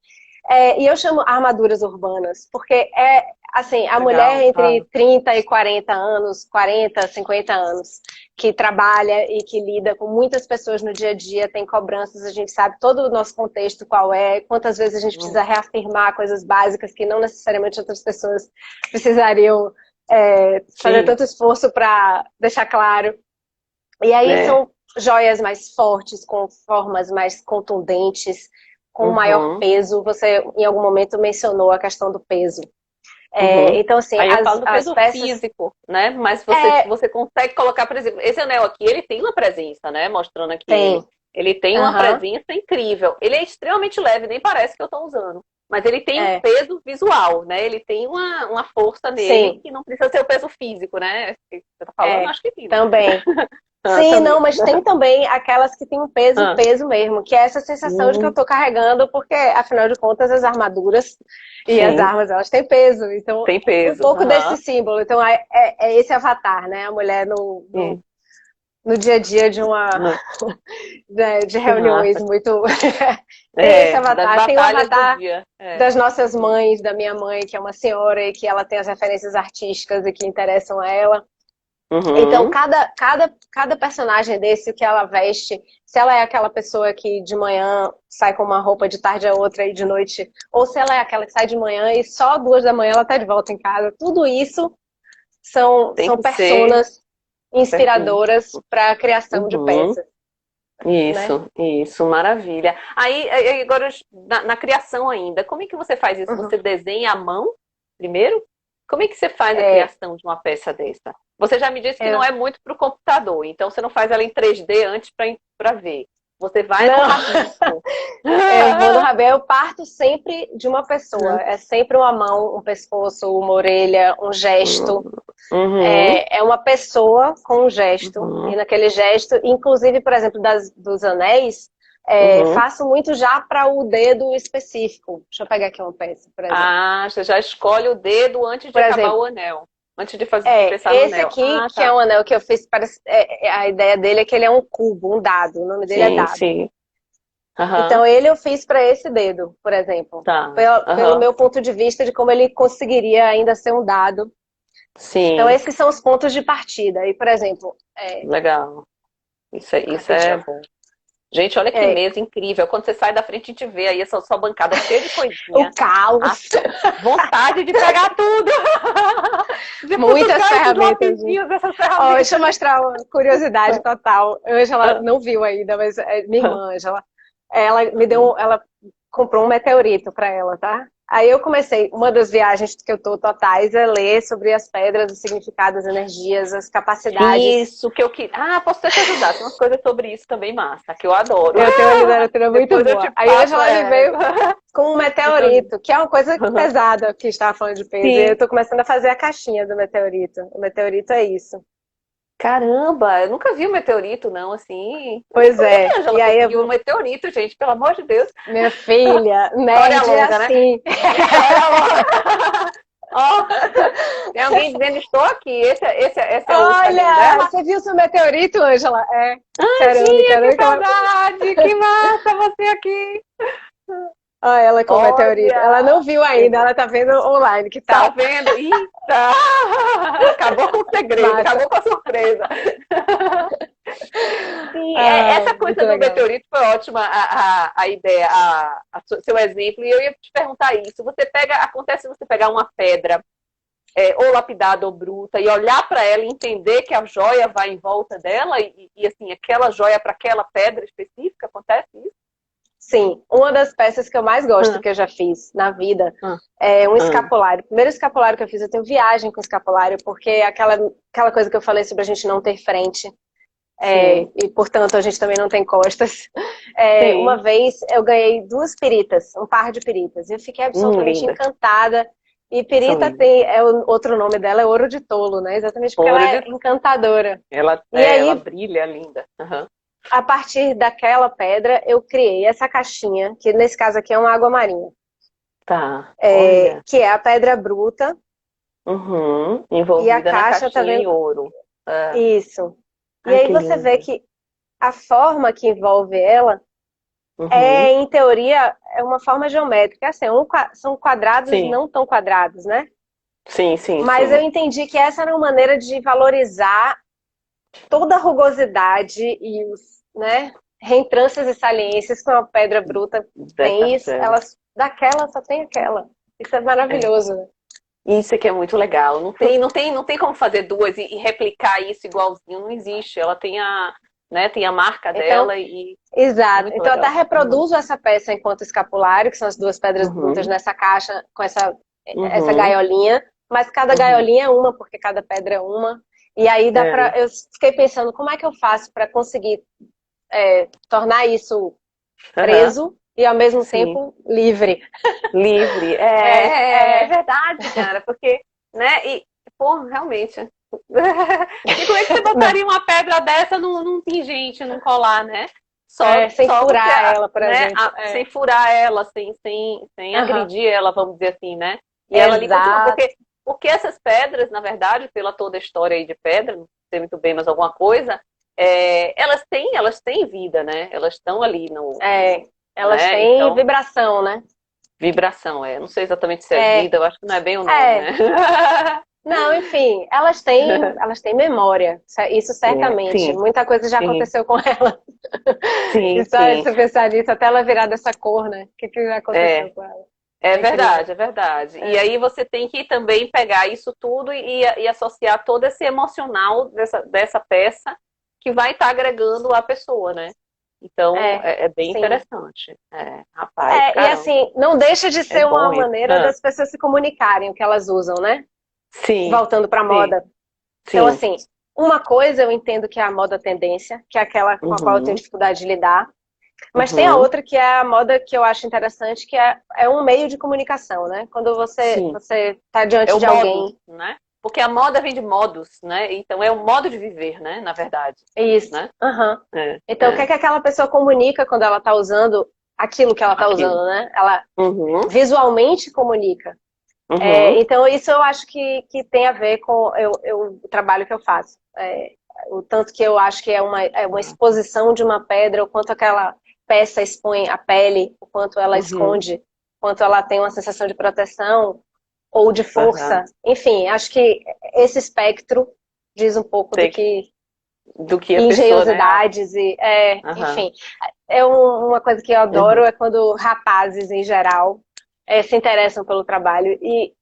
E eu chamo armaduras urbanas, porque assim, a mulher entre 30 e 40 anos, 40, 50 anos, que trabalha e que lida com muitas pessoas no dia a dia, tem cobranças, a gente sabe todo o nosso contexto qual é, quantas vezes a gente precisa reafirmar coisas básicas que não necessariamente outras pessoas precisariam fazer tanto esforço para deixar claro. E aí são joias mais fortes, com formas mais contundentes, com maior peso. Você, em algum momento, mencionou a questão do peso. Então, assim, aí eu falo do peso físico, né? Mas você consegue colocar, por exemplo, esse anel aqui, ele tem uma presença, né? Mostrando aqui. Ele tem uma presença incrível. Ele é extremamente leve, nem parece que eu estou usando. Mas ele tem um peso visual, né? Ele tem uma força nele que não precisa ser o peso físico, né? Você tá falando, acho que sim. Né? Também. Sim, não, mas tem também aquelas que tem um peso mesmo, que é essa sensação de que eu tô carregando, porque, afinal de contas, as armaduras e as armas, elas têm peso. Então, tem peso. Um pouco desse símbolo. Então, é esse avatar, né? A mulher no dia a dia de de reuniões muito... esse avatar. Tem o avatar das nossas mães, da minha mãe, que é uma senhora e que ela tem as referências artísticas e que interessam a ela. Então, cada personagem desse, o que ela veste, se ela é aquela pessoa que de manhã sai com uma roupa, de tarde é outra e de noite, ou se ela é aquela que sai de manhã e só 2 da manhã ela tá de volta em casa, tudo isso são personas perfeito. inspiradoras para a criação de Uhum. peças, né? Isso, maravilha. Aí, agora, na criação ainda, como é que você faz isso? Uhum. Você desenha à mão primeiro? Como é que você faz a É, criação de uma peça dessa? Você já me disse que não eu, é muito para o computador, então você não faz ela em 3D antes para ver. Você vai no não, rabisco. eu vou no rabé, eu parto sempre de uma pessoa. É sempre uma mão, um pescoço, uma orelha, um gesto. Uhum, É uma pessoa com um gesto. E uhum, naquele gesto, inclusive, por exemplo, dos anéis, uhum. faço muito já para o dedo específico. Deixa eu pegar aqui uma peça, por exemplo. Ah, você já escolhe o dedo antes de Por acabar o exemplo, anel. Antes de fazer, de pensar no esse anel. aqui, Ah, que é tá. um anel que eu fiz, a ideia dele é que ele é um cubo, um dado. O nome dele é Sim, dado. sim. Então, Aham, ele eu fiz para esse dedo, por exemplo. tá. Pelo Aham. meu ponto de vista de como ele conseguiria ainda ser um dado. Então, Sim, esses são os pontos de partida. E, por exemplo, legal. Isso é rapidinho. bom. Gente, olha que É, mesa incrível. Quando você sai da frente, a gente vê aí essa sua bancada cheia de o coisinha. A caos, vontade de pegar tudo. De muitas futucar esses ferramentas. lapisinhos, essas Ó, deixa eu ferramentas. mostrar uma curiosidade total. A Ângela não viu ainda, mas minha irmã, Ângela, ela me deu, ela comprou um meteorito para ela, tá? Aí eu comecei, uma das viagens que eu tô totais é ler sobre as pedras, o significado, as energias, as capacidades. Isso que eu queria. Ah, posso até te ajudar. Tem umas coisas sobre isso também massa, que eu adoro. Eu tenho uma literatura muito Depois eu te boa. Aí a passo. Ângela me veio com um meteorito, que é uma coisa pesada, que estava falando de peso. E eu Sim. tô começando a fazer a caixinha do meteorito. O meteorito é isso. Caramba, eu nunca vi um meteorito, não, assim. Onde Pois foi que a é. E Ângela aí eu conseguiu um vou. meteorito, gente? Pelo amor de Deus. Minha filha, História nerd é longa, né? assim. História longa. Ó, tem alguém dizendo, estou aqui. Esse é o Instagram Olha, dela? você viu seu meteorito, Ângela? É. Tadinha, que Cerâmica, ela. saudade! Que massa você aqui! Ah, ela com o meteorito. Ela Olha! não viu ainda, ela tá vendo online, que Tá tal? vendo? Eita! Acabou com o segredo, Massa. acabou com a surpresa. Sim, essa Ai, muito coisa do legal. meteorito foi ótima, a ideia, seu exemplo. E eu ia te perguntar isso. Você pega, acontece você pegar uma pedra, ou lapidada ou bruta, e olhar para ela e entender que a joia vai em volta dela, assim, aquela joia para aquela pedra específica, acontece isso? Sim, uma das peças que eu mais gosto Ah, que eu já fiz na vida ah, é um ah. escapulário. O primeiro escapulário que eu fiz, eu tenho viagem com escapulário, porque é aquela coisa que eu falei sobre a gente não ter frente, Sim, e portanto a gente também não tem costas. Uma sim. vez eu ganhei duas piritas, um par de piritas, e eu fiquei absolutamente Linda. encantada. E São pirita lindas. tem, outro nome dela é ouro de tolo, né? Exatamente porque ela Ouro é de. encantadora. E Ela aí brilha, linda. Aham. a partir daquela pedra, eu criei essa caixinha, que nesse caso aqui é uma água marinha, Tá, olha. que é a pedra bruta, Uhum. e a Envolvida na caixa tá caixinha vendo em ouro. Ah, isso. E ai, aí que você vê lindo. que a forma que envolve ela Uhum. em teoria, é uma forma geométrica. Assim, são quadrados Sim, não tão quadrados, né? sim, sim, Mas eu sim. entendi que essa era uma maneira de valorizar toda a rugosidade e os, né, reentrâncias e saliências que uma pedra bruta Dessa tem. Isso, pedra. elas, daquela só tem aquela. Isso é É. maravilhoso, né? Isso aqui é muito legal. Não tem como fazer duas e replicar isso igualzinho. Não existe. Ela tem tem a marca Então, dela e exato. muito Então, eu até legal. Uhum. reproduzo essa peça enquanto escapulário, que são as duas pedras brutas Uhum. nessa caixa, com essa Uhum. gaiolinha, mas cada Uhum. gaiolinha é uma, porque cada pedra é uma. E aí dá pra. É. Eu fiquei pensando, como é que eu faço para conseguir tornar isso Aham. preso e ao mesmo Sim. tempo livre? Livre. É, É é, verdade, cara, porque, né? E, pô, realmente. E como é que você né? botaria uma pedra dessa num pingente, num colar, né? Só, Sem só você, furar ela, por né, exemplo. sem furar ela, sem Aham. agredir ela, vamos dizer assim, né? E ela ali continua, Exato. porque essas pedras, na verdade, pela toda a história aí de pedra, não sei muito bem, mas alguma coisa, elas têm vida, né? Elas estão ali no, É, elas né? têm Então, vibração, né? vibração, Não sei exatamente se é É, vida, eu acho que não é bem o nome, é. né? Não, enfim, elas têm memória, isso certamente. Sim, Muita coisa já sim, aconteceu com ela. sim, E só sim. você pensar nisso, até ela virar dessa cor, né? O que já aconteceu É, com ela? É É incrível. verdade, é verdade. E É, aí você tem que também pegar isso tudo e associar todo esse emocional dessa peça que vai estar agregando a pessoa, né? Então, é bem sim. interessante. Rapaz, E caramba, assim, não deixa de é ser uma bom isso. maneira das pessoas se comunicarem o que elas usam, né? Sim, Voltando para sim, moda. Então, sim. assim, uma coisa eu entendo que é a moda tendência, que é aquela com a qual eu tenho Uhum, dificuldade de lidar. Mas tem a uhum, outra que é a moda que eu acho interessante, que é um meio de comunicação, né? Quando você sim. você está É diante o de modo, alguém, né? Porque a moda vem de modos, né? Então é o modo de viver, né? Na verdade, é isso. né? Aham. É, Então, o que é é, que aquela pessoa comunica quando ela está usando aquilo que ela está aquilo. usando, né? Ela Uhum, visualmente comunica. uhum, Então, isso eu acho que tem a ver com o trabalho que eu faço. O tanto que eu acho que é uma exposição de uma pedra, o quanto aquela peça expõe a pele, o quanto ela uhum, esconde, o quanto ela tem uma sensação de proteção ou de aham. força. Enfim, acho que esse espectro diz um pouco do Sei que do que a pessoa, né? engenhosidades Aham, enfim. Uma coisa que eu adoro uhum. é quando rapazes, em geral, se interessam pelo trabalho e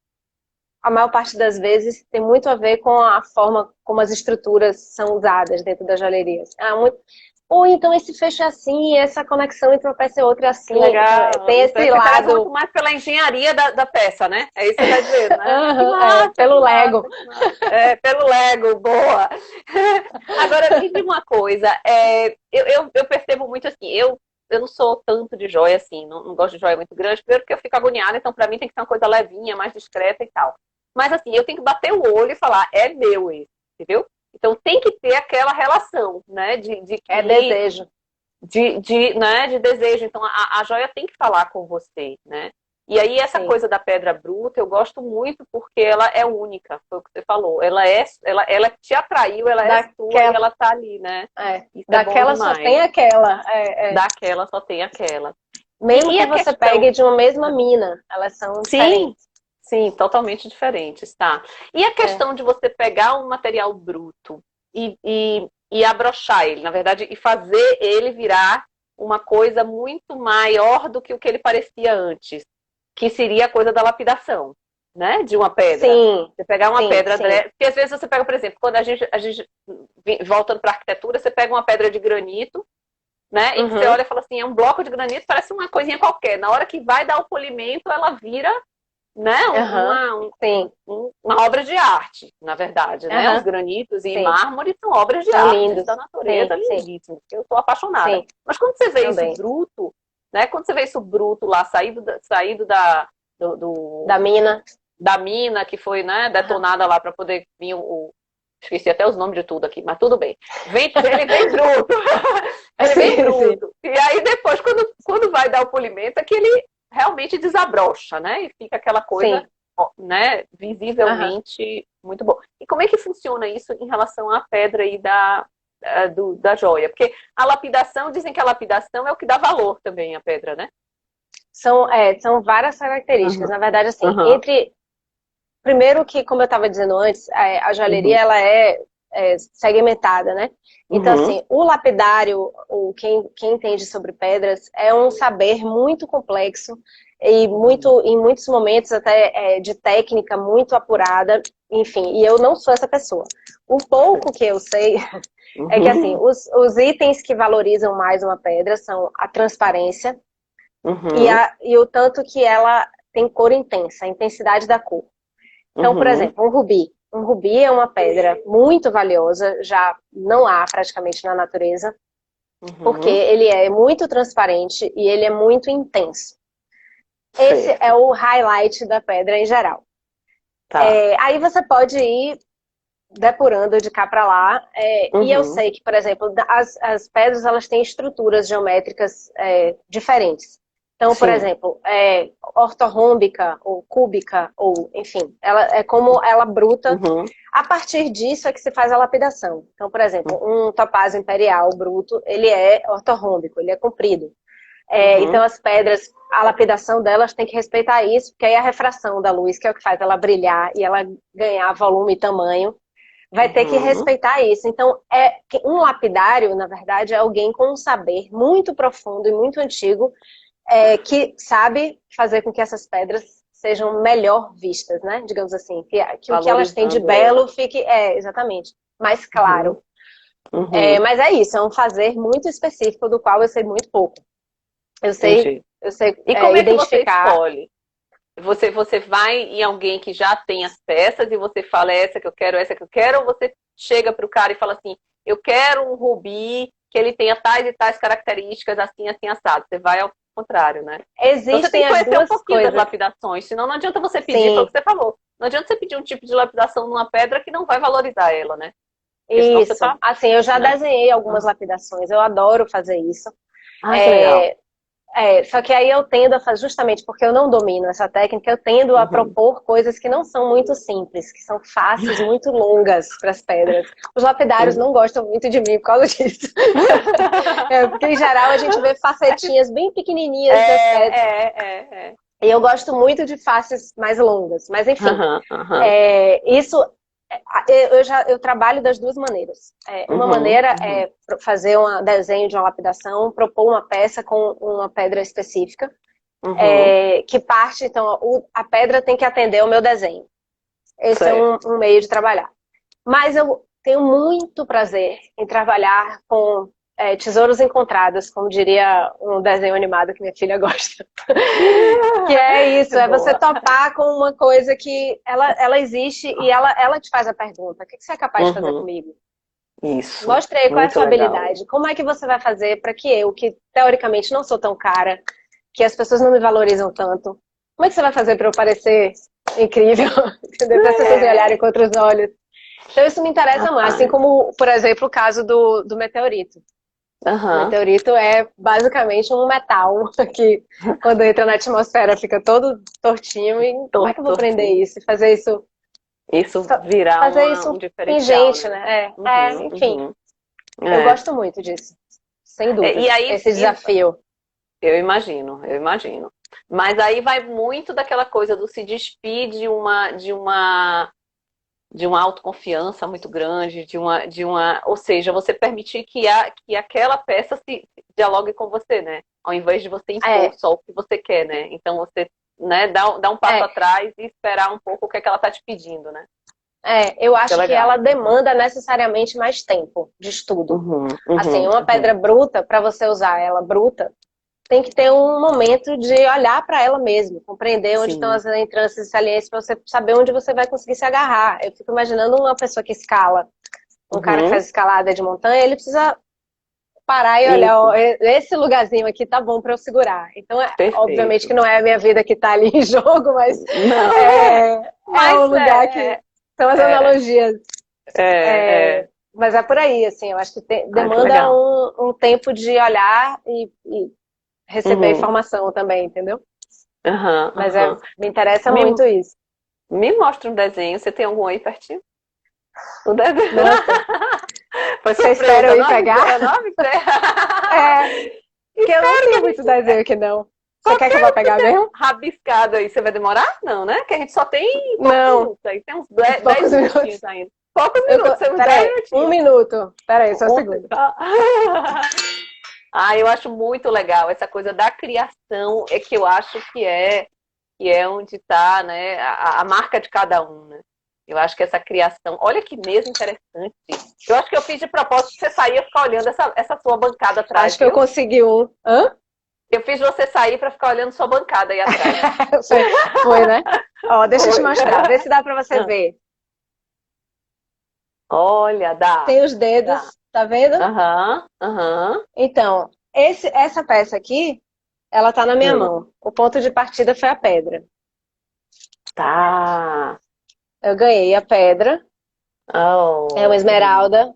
a maior parte das vezes tem muito a ver com a forma como as estruturas são usadas dentro das joalherias. Ou então esse fecho é assim, essa conexão entre uma peça e outra é Que assim. Então, legal. tem Isso aí esse se interessa muito lado mais pela engenharia da peça, né? É isso que você está dizendo, né? Que massa, que pelo Lego. massa, que massa. É, pelo Lego, boa. Agora, me diga uma coisa. Eu percebo muito assim, eu não sou tanto de joia assim, não gosto de joia muito grande, primeiro porque eu fico agoniada, então para mim tem que ser uma coisa levinha, mais discreta e tal. Mas assim, eu tenho que bater o olho e falar, é meu esse, entendeu? Então tem que ter aquela relação, né? De É que desejo. né, de desejo. Então, a joia tem que falar com você, né? E aí, essa Sim. coisa da pedra bruta, eu gosto muito porque ela é única, foi o que você falou. Ela te atraiu, ela é sua e Daquela, ela tá ali, né? Isso é bom daquela só demais. tem aquela. Daquela só tem aquela. Mesmo E que a você pegue questão? de uma mesma mina, elas são Sim, diferentes. sim, totalmente diferentes, tá? E a É. questão de você pegar um material bruto e abrochar ele, na verdade, e fazer ele virar uma coisa muito maior do que o que ele parecia antes, que seria a coisa da lapidação, né? De uma pedra. Sim, Você pegar uma sim, pedra, sim. porque às vezes você pega, por exemplo, quando a gente voltando para a arquitetura, você pega uma pedra de granito, né? E que você Uhum, olha e fala assim, é um bloco de granito, parece uma coisinha qualquer. Na hora que vai dar o polimento, ela vira, né? aham, sim, Uma obra de arte, na verdade, né? Os aham, granitos e sim. mármores são obras de São artes lindos. da Sim, natureza sim, lindíssimas. Eu estou apaixonada. sim, Mas quando você vê isso também. bruto, né? Quando você vê isso bruto lá, saído do, Da do- mina. da mina que foi, né, Aham. detonada lá para poder vir esqueci até os nomes de tudo aqui, mas tudo bem. Ele vem bruto. Ele vem Sim, sim, bruto. E aí depois, quando vai dar o polimento, é que ele realmente desabrocha, né? E fica aquela coisa, sim. né, Aham. visivelmente muito boa. E como é que funciona isso em relação à pedra aí da joia? Porque a lapidação, dizem que a lapidação é o que dá valor também à pedra, né? São várias características. Uhum. Na verdade, assim, Uhum. primeiro que, como eu estava dizendo antes, a joalheria, Uhum. ela é segmentada, né? Então, Uhum. assim, o lapidário, ou quem entende sobre pedras, é um saber muito complexo e Uhum. em muitos momentos até de técnica muito apurada, enfim, e eu não sou essa pessoa. O pouco que eu sei é que, assim, Uhum. os itens que valorizam mais uma pedra são a transparência Uhum. e o tanto que ela tem cor intensa, a intensidade da cor. Então, por Uhum. exemplo, um rubi. Um rubi é uma pedra muito valiosa, já não há praticamente na natureza, porque Uhum. ele é muito transparente e ele é muito intenso. Esse é Certo. o highlight da pedra em geral. Tá. Aí você pode ir depurando de cá para lá. E eu Uhum. sei que, por exemplo, as pedras elas têm estruturas geométricas diferentes. Então, por Sim. exemplo, ortorrômbica ou cúbica, ou enfim, ela é como ela bruta. Uhum. A partir disso é que se faz a lapidação. Então, por exemplo, Uhum. um topázio imperial bruto, ele é ortorrômbico, ele é comprido. Então, Uhum. as pedras, a lapidação delas tem que respeitar isso, porque aí a refração da luz, que é o que faz ela brilhar e ela ganhar volume e tamanho, vai ter que Uhum. respeitar isso. Então, um lapidário, na verdade, é alguém com um saber muito profundo e muito antigo que sabe fazer com que essas pedras sejam melhor vistas, né? Digamos assim, que o que elas têm de belo fique, exatamente, mais claro. Mas é isso, é um fazer muito específico do qual eu sei muito pouco. Eu sei e como é que identificar. Você escolhe? Você vai em alguém que já tem as peças e você fala essa que eu quero, ou você chega para o cara e fala assim, eu quero um rubi que ele tenha tais e tais características, assim, assim, assado. Você vai ao contrário, né? Existem então você tem que conhecer um pouquinho coisas. das lapidações, senão não adianta você pedir, foi o que você falou, não adianta você pedir um tipo de lapidação numa pedra que não vai valorizar ela, né? Isso, assim, eu já desenhei algumas lapidações, eu adoro fazer isso. Que legal. Só que aí eu tendo a fazer, justamente porque eu não domino essa técnica, eu tendo a propor coisas que não são muito simples, que são faces muito longas para as pedras. Os lapidários não gostam muito de mim por causa disso. Porque em geral a gente vê facetinhas bem pequenininhas das pedras. E eu gosto muito de faces mais longas, mas enfim, isso eu trabalho das duas maneiras. Uma maneira é fazer um desenho de uma lapidação, propor uma peça com uma pedra específica, que parte, então, a pedra tem que atender ao meu desenho. Esse é um meio de trabalhar. Mas eu tenho muito prazer em trabalhar com tesouros encontrados, como diria um desenho animado que minha filha gosta. Que é isso, você topar com uma coisa que ela existe e ela te faz a pergunta, o que você é capaz de fazer comigo? Isso. Mostre aí qual é a sua habilidade, como é que você vai fazer para que eu, que teoricamente não sou tão cara, que as pessoas não me valorizam tanto, como é que você vai fazer para eu parecer incrível, para as pessoas me olharem com outros olhos? Então isso me interessa mais, assim como, por exemplo, o caso do meteorito. O meteorito é basicamente um metal que, quando entra na atmosfera, fica todo tortinho. E como é que eu vou aprender isso? E fazer isso... Isso virar um diferencial, pingente, né? Enfim. Eu gosto muito disso. Sem dúvida. E aí, esse desafio. Eu imagino. Mas aí vai muito daquela coisa do se despir de uma autoconfiança muito grande, ou seja, você permitir que aquela peça se dialogue com você, né? Ao invés de você impor só o que você quer, né? Então você, né, dá um passo atrás e esperar um pouco o que é que ela tá te pedindo, né? Eu acho que ela demanda necessariamente mais tempo de estudo. Assim, uma pedra bruta, para você usar ela bruta, tem que ter um momento de olhar para ela mesmo, compreender onde estão as entrâncias e saliências, para você saber onde você vai conseguir se agarrar. Eu fico imaginando uma pessoa que escala, um cara que faz escalada de montanha, ele precisa parar e olhar, ó, esse lugarzinho aqui tá bom para eu segurar. Então, obviamente que não é a minha vida que tá ali em jogo, mas é um lugar que são as analogias. Mas é por aí, assim, eu acho que demanda um tempo de olhar e receber informação também, entendeu? Mas me interessa muito isso. Me mostra um desenho, você tem algum aí pertinho? O desenho. Nossa. Você espera eu ir pegar? Porque eu não tenho muito desenho aqui, não. Você quer que eu vá pegar mesmo? Rabiscado aí, você vai demorar? Não, né? Que a gente só tem minutos aí. Tem uns 10 minutos ainda. Poucos minutos, você Peraí, 1 minuto. Peraí, só um segundo. Eu acho muito legal essa coisa da criação, que eu acho que é onde está, né, a marca de cada um, né? Eu acho que essa criação, olha que mesa interessante. Eu acho que eu fiz de propósito que você sair e ficar olhando essa sua bancada atrás. Acho que eu consegui um. Hã? Eu fiz você sair para ficar olhando sua bancada aí atrás. Foi, né? Ó, deixa eu te mostrar, vê se dá para você ver. Olha, dá. Tem os dedos, tá vendo? Então, essa peça aqui, ela tá na minha mão. O ponto de partida foi a pedra. Tá. Eu ganhei a pedra. É uma esmeralda.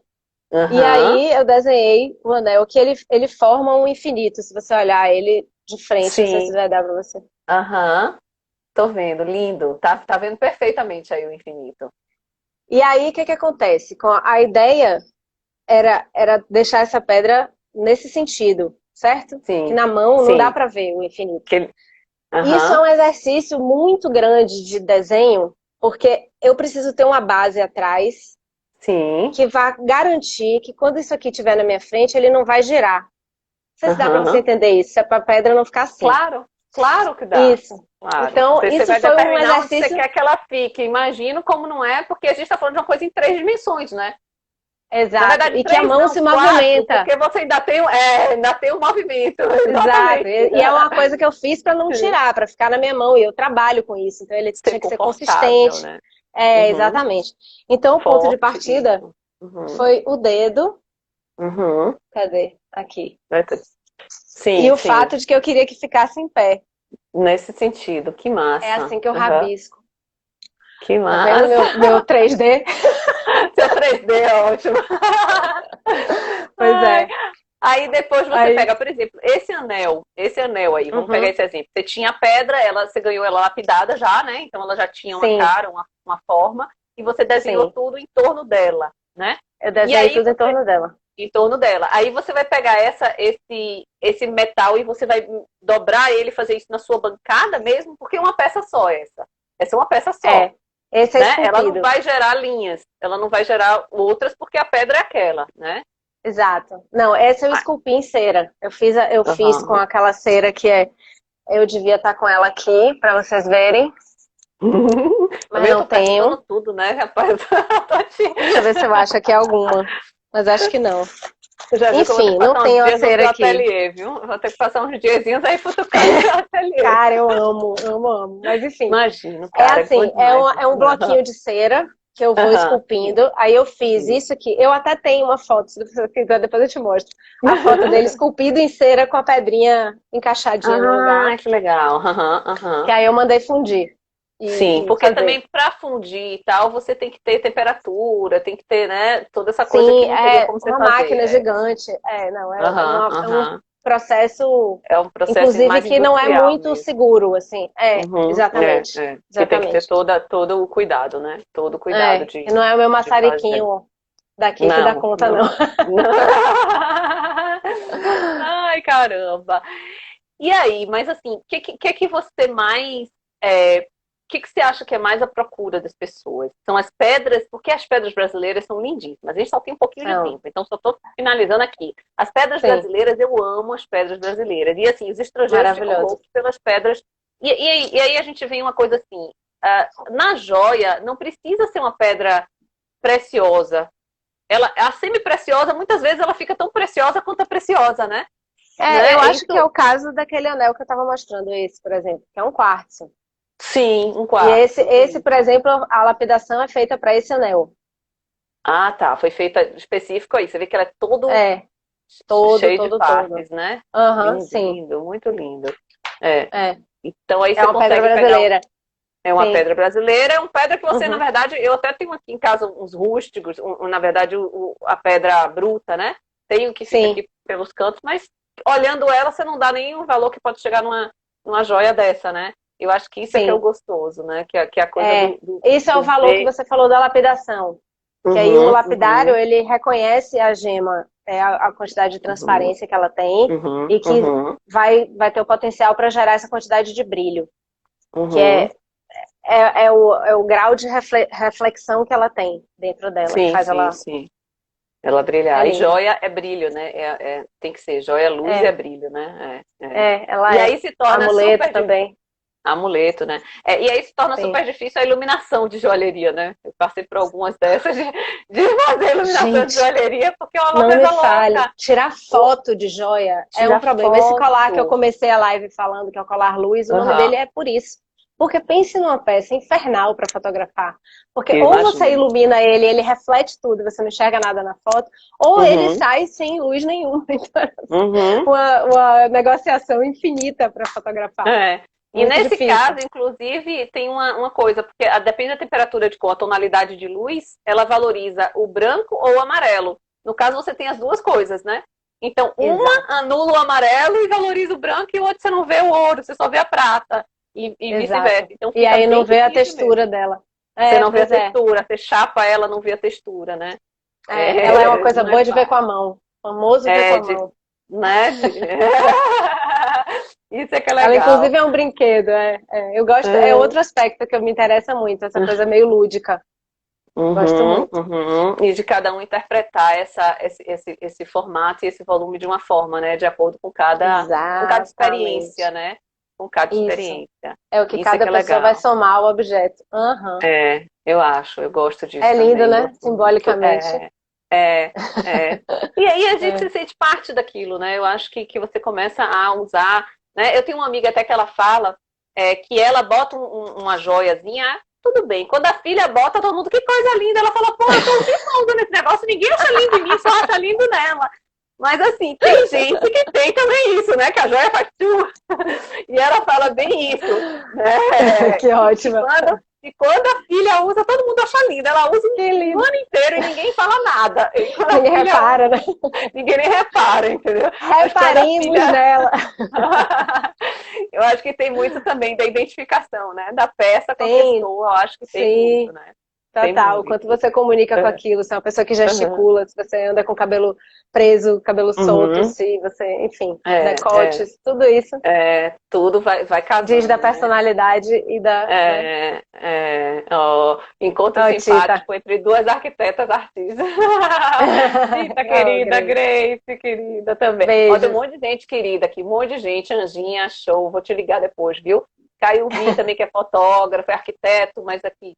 E aí eu desenhei o anel que ele forma um infinito. Se você olhar ele de frente, não sei se vai dar pra você. Tô vendo, lindo. Tá vendo perfeitamente aí o infinito. E aí, o que acontece? A ideia era deixar essa pedra nesse sentido, certo? Sim. Que na mão não dá pra ver o infinito. Isso é um exercício muito grande de desenho, porque eu preciso ter uma base atrás que vá garantir que quando isso aqui estiver na minha frente, ele não vai girar. sei se dá para você entender isso, se é para a pedra não ficar assim. Claro, claro que dá. Isso. Claro. Então, Você vai isso foi um determinar onde exercício... você quer que ela fique. Imagino como não é, porque a gente está falando de uma coisa em 3 dimensões, né? Na Exato. verdade, E que a 3 mão não, se 4, movimenta. porque você ainda tem o movimento. Exato. Exatamente. E é uma coisa que eu fiz para não tirar, para ficar na minha mão. E eu trabalho com isso. Então, ele Ser tinha que ser confortável, consistente. né? Exatamente. Então, o ponto de Forte, partida isso. Uhum. foi o dedo. Uhum. Cadê? Aqui. Sim, E o sim. fato de que eu queria que ficasse em pé. Nesse sentido, que massa. É assim que eu Uhum. rabisco. Que Tá vendo massa. meu 3D? Seu 3D é ótimo. Pois é. Aí depois você pega, por exemplo, esse anel aí, vamos pegar esse exemplo. Você tinha a pedra, você ganhou ela lapidada já, né? Então ela já tinha uma cara, uma forma, e você desenhou tudo em torno dela, né? Eu desenhei tudo em torno dela. Em torno dela. Aí você vai pegar esse metal e você vai dobrar ele, fazer isso na sua bancada mesmo, porque é uma peça só essa. Essa é uma peça só. Esse é né? esculpido. Ela não vai gerar linhas, ela não vai gerar outras, porque a pedra é aquela, né? Exato. Não, essa eu esculpi em cera. Eu fiz com aquela cera que eu devia estar com ela aqui, para vocês verem. Mas não tenho. Tudo, né, rapaz? Deixa eu ver se eu acho aqui alguma. Mas acho que não. Enfim, não tenho a cera aqui. Ateliê, viu? Vou ter que passar uns diazinhos aí futucando o ateliê. Cara, eu amo. Mas enfim. Imagino, cara. É assim, é um bloquinho de cera que eu vou esculpindo. Aí eu fiz isso aqui. Eu até tenho uma foto, se você quiser, depois eu te mostro. A foto dele esculpido em cera com a pedrinha encaixadinha no lugar. Ah, que legal. Que aí eu mandei fundir. Sim, porque também para fundir e tal, você tem que ter temperatura, tem que ter, né, toda essa coisa que não teria como você uma fazer. máquina gigante. É um processo, inclusive, mais que não é muito mesmo. seguro, assim. Exatamente. Exatamente. Que tem que ter todo o cuidado, né? Todo o cuidado de. Não é o meu maçariquinho daqui que dá conta, não. Ai, caramba. E aí, mas assim, o que você mais. O que você acha que é mais a procura das pessoas? São as pedras, porque as pedras brasileiras são lindíssimas. A gente só tem um pouquinho de tempo, então só estou finalizando aqui. As pedras brasileiras, eu amo as pedras brasileiras. E assim, os estrangeiros ficam loucos pelas pedras. E aí a gente vê uma coisa assim, na joia não precisa ser uma pedra preciosa. A semi-preciosa, muitas vezes, ela fica tão preciosa quanto a preciosa, né? Eu acho que é o caso daquele anel que eu estava mostrando, esse, por exemplo, que é um quartzo. Sim, um quartzo. E esse, por exemplo, a lapidação é feita para esse anel. Ah, tá. Foi feita específico aí. Você vê que ela é todo cheio de partes, né? Lindo, sim. Lindo, muito lindo. Então aí você consegue pedra brasileira. É uma pedra brasileira, é uma pedra que você, na verdade, eu até tenho aqui em casa uns rústicos, na verdade, a pedra bruta, né? Tem o que fica aqui pelos cantos, mas olhando ela, você não dá nenhum valor que pode chegar numa joia dessa, né? Eu acho que isso é que é o gostoso, né? Que é a coisa Esse é o valor que você falou da lapidação. Que aí o lapidário, ele reconhece a gema, a quantidade de transparência que ela tem, e que vai ter o potencial para gerar essa quantidade de brilho. Que é o grau de reflexão que ela tem dentro dela. Sim, que faz ela brilhar. E joia é brilho, né? Tem que ser. Joia, luz e brilho, né? Ela e aí se torna amuleto também. Amuleto, né? E aí se torna super difícil a iluminação de joalheria, né? Eu passei por algumas dessas de fazer iluminação de joalheria, porque é uma coisa louca. Tirar foto de joia é um problema. Esse colar que eu comecei a live falando, que é o colar luz, o nome dele é por isso. Porque pense numa peça infernal para fotografar. Porque ou você ilumina ele reflete tudo, você não enxerga nada na foto, ou ele sai sem luz nenhuma. Então, uma negociação infinita para fotografar. E nesse caso, inclusive, tem uma coisa, porque depende da temperatura de cor, a tonalidade de luz, ela valoriza o branco ou o amarelo. No caso, você tem as duas coisas, né? Então, uma anula o amarelo e valoriza o branco, e o outro você não vê o ouro, você só vê a prata. E vice-versa. Então, e aí não vê a textura dela. Você não vê a textura, você chapa ela, não vê a textura, né? Ela é uma coisa boa de ver com a mão. Famoso ver com a mão. Né? Isso é que é legal. Ela, inclusive, é um brinquedo. Eu gosto, é outro aspecto que me interessa muito, essa coisa meio lúdica. Gosto muito. E de cada um interpretar esse formato e esse volume de uma forma, né? De acordo com cada experiência, Exatamente. né? Com cada Isso. experiência. É o que Isso é que cada é pessoa vai legal. somar ao objeto. Aham. Eu gosto disso É lindo, também, né? gosto muito. Simbolicamente. É. E aí a gente É. se sente parte daquilo, né? Eu acho que você começa a usar, né? Eu tenho uma amiga até que ela fala que ela bota uma joiazinha, tudo bem. Quando a filha bota, todo mundo, que coisa linda. Ela fala, pô, eu tô um tempão usando esse negócio, ninguém acha lindo em mim, só acha lindo nela. Mas assim, tem gente que tem também isso, né? Que a joia faz tudo. E ela fala bem isso, né? Que E ótima. quando a filha usa, todo mundo acha linda. Ela usa Que o lindo. ano inteiro e ninguém fala nada. E quando a Ninguém filha repara, né? usa, ninguém nem repara, entendeu? Mas quando a Reparimos filha. nela. Eu acho que tem muito também da identificação, né? Da peça com a Tem, pessoa, eu acho que tem muito, sim. né? Tem Total, o quanto muito. você comunica com É. aquilo, se é uma pessoa que Uhum. gesticula, se você anda com o cabelo preso, cabelo solto, Uhum. se você, enfim, É, é, decotes, tudo isso tudo vai diz da casando, né? personalidade e da, né? Ó, encontro Oh, Tita. simpático entre duas arquitetas artistas. Tita, Oh, querida, Grace. Grace, querida também. Ó, tem um Beijos. monte de gente querida aqui, um monte de gente, Anjinha, show, vou te ligar depois, viu? Caio Vi também, que é fotógrafo, é arquiteto, mas aqui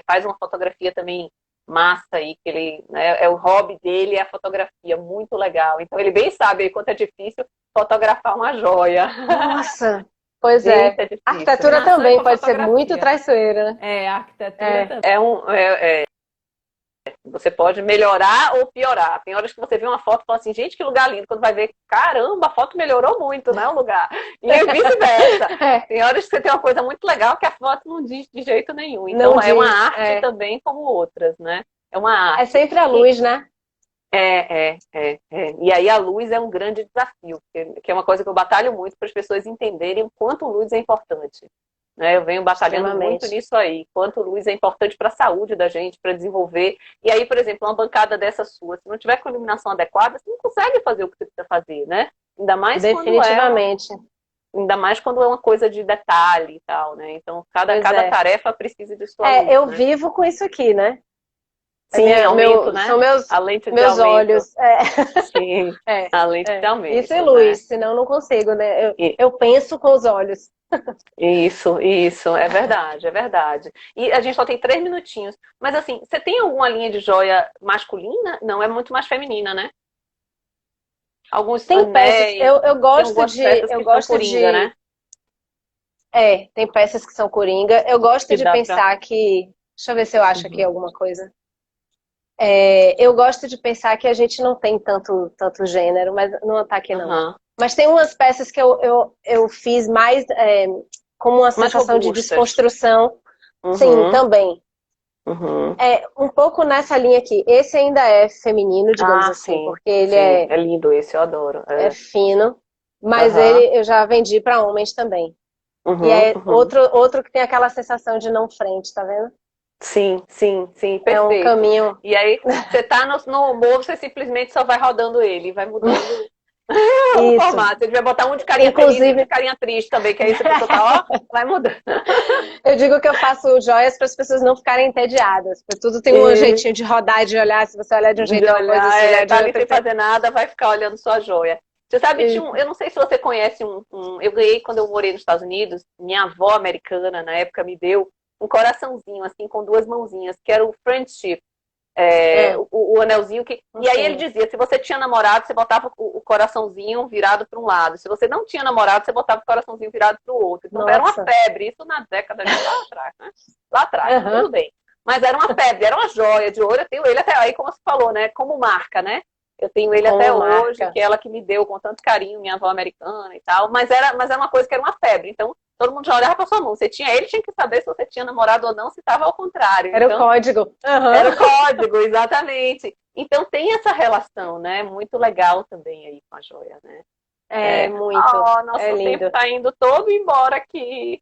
faz uma fotografia também massa aí, que ele, né, o hobby dele é a fotografia, muito legal. Então ele bem sabe aí quanto é difícil fotografar uma joia. Nossa, pois Gente, é. é A difícil. arquitetura Não só é também com a pode ser muito fotografia. traiçoeira, né? A arquitetura É. também. Você pode melhorar ou piorar. Tem horas que você vê uma foto e fala assim, gente, que lugar lindo. Quando vai ver, caramba, a foto melhorou muito, né, o lugar. E vice-versa. É, Tem horas que você tem uma coisa muito legal que a foto não diz de jeito nenhum. não Então, é uma diz. arte também como outras, né? É uma É arte. sempre a E, luz, né? e aí a luz é um grande desafio, que é uma coisa que eu batalho muito para as pessoas entenderem o quanto luz é importante. Né? Eu venho batalhando muito Extremamente. nisso aí, quanto luz é importante para a saúde da gente, para desenvolver. E aí, por exemplo, uma bancada dessa sua, se não tiver com iluminação adequada, você não consegue fazer o que você precisa fazer, né? Ainda mais quando Definitivamente. é uma coisa de detalhe e tal, né? Então, Pois cada é. tarefa precisa de sua luz, Eu né? vivo com isso aqui, né? Sim, aumento, São né? A lente de meus aumento. olhos. É, Sim, é, a lente de Isso e aumento, né? luz, senão eu não consigo, né? E, Eu penso com os olhos. isso, é verdade, é verdade. E a gente só tem 3 minutinhos. Mas assim, você tem alguma linha de joia masculina? Não, é muito mais feminina, né? Alguns Tem peças, anéis, tem algumas peças eu que são gosto coringa, de, né? tem peças que são coringa. Eu gosto Que de dá pra. pensar que, deixa eu ver se eu acho aqui Uhum. alguma coisa. Eu gosto de pensar que a gente não tem tanto gênero, mas não tá aqui não. Aham. Mas tem umas peças que eu fiz mais como uma Mais sensação de robustas. desconstrução. Sim, Uhum. também. Uhum. Um pouco nessa linha aqui. Esse ainda é feminino, digamos Ah, assim, sim, porque ele sim. É lindo esse, eu adoro. é fino, mas Aham. ele eu já vendi para homens também. E Uhum, é uhum. outro que tem aquela sensação de não frente, tá vendo? Sim, sim, sim, É um perfeito. caminho. E aí, você tá no humor, você simplesmente só vai rodando ele, vai mudando o Isso. formato. Você vai botar um de carinha feliz e um de Inclusive, carinha triste também, que aí se a pessoa tá, ó, vai mudando. eu digo que eu faço joias para as pessoas não ficarem entediadas, porque tudo tem um E jeitinho de rodar, de olhar. Se você olhar de um jeito de é uma coisa, olhar, se olhar de tá ali outro sem tem. fazer nada, vai ficar olhando sua joia. Você sabe, Isso. eu não sei se você conhece eu ganhei quando eu morei nos Estados Unidos, minha avó americana, na época, me deu um coraçãozinho, assim, com duas mãozinhas, que era o friendship. É, O anelzinho que. não E aí ele sei. dizia: se você tinha namorado, você botava o coraçãozinho virado para um lado. Se você não tinha namorado, você botava o coraçãozinho virado para o outro. Então era uma Nossa. febre, isso na década de lá atrás, né? Lá atrás, tudo Aham. bem. Mas era uma febre, era uma joia de ouro. Eu tenho ele até aí, como você falou, né? Como marca, né? Eu tenho ele até Como hoje, marca. que é ela que me deu com tanto carinho, minha avó americana e tal. Mas era uma coisa que era uma febre. Então, todo mundo já olhava para sua mão. Você tinha ele, tinha que saber se você tinha namorado ou não, se estava ao contrário. Era o Então, código. era o Aham. código, exatamente. Então tem essa relação, né? Muito legal também aí com a joia, né? É muito. É Nosso tempo lindo. está indo todo embora aqui.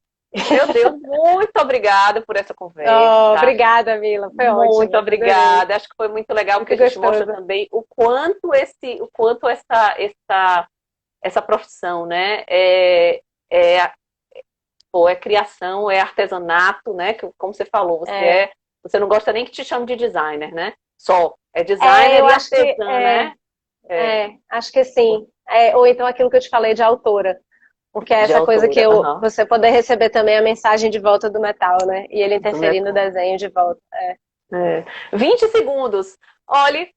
Meu Deus, muito obrigada por essa Oh, conversa. obrigada, Mila. Foi Muito ótimo. Adorei. obrigada. Acho que foi muito legal porque Muito a gente mostra gostoso. também o quanto essa profissão, né? É criação, é artesanato, né? Como você falou, você É. é Você não gosta nem que te chame de designer, né? Só. É designer eu e acho que artesã, né? acho que sim. Ou então aquilo que eu te falei de autora. Porque é De essa coisa que autora. Aham. você poder receber também a mensagem de volta do metal, né? E ele Do interferir no metal. desenho de volta. 20 segundos. Olha,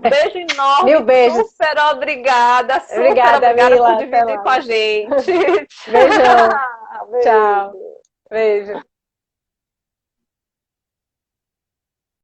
beijo Mil enorme, beijos. super Obrigada, obrigada por Mila. Até dividir com a mais. gente. Beijão. Tchau, Tchau. beijo. Beijo.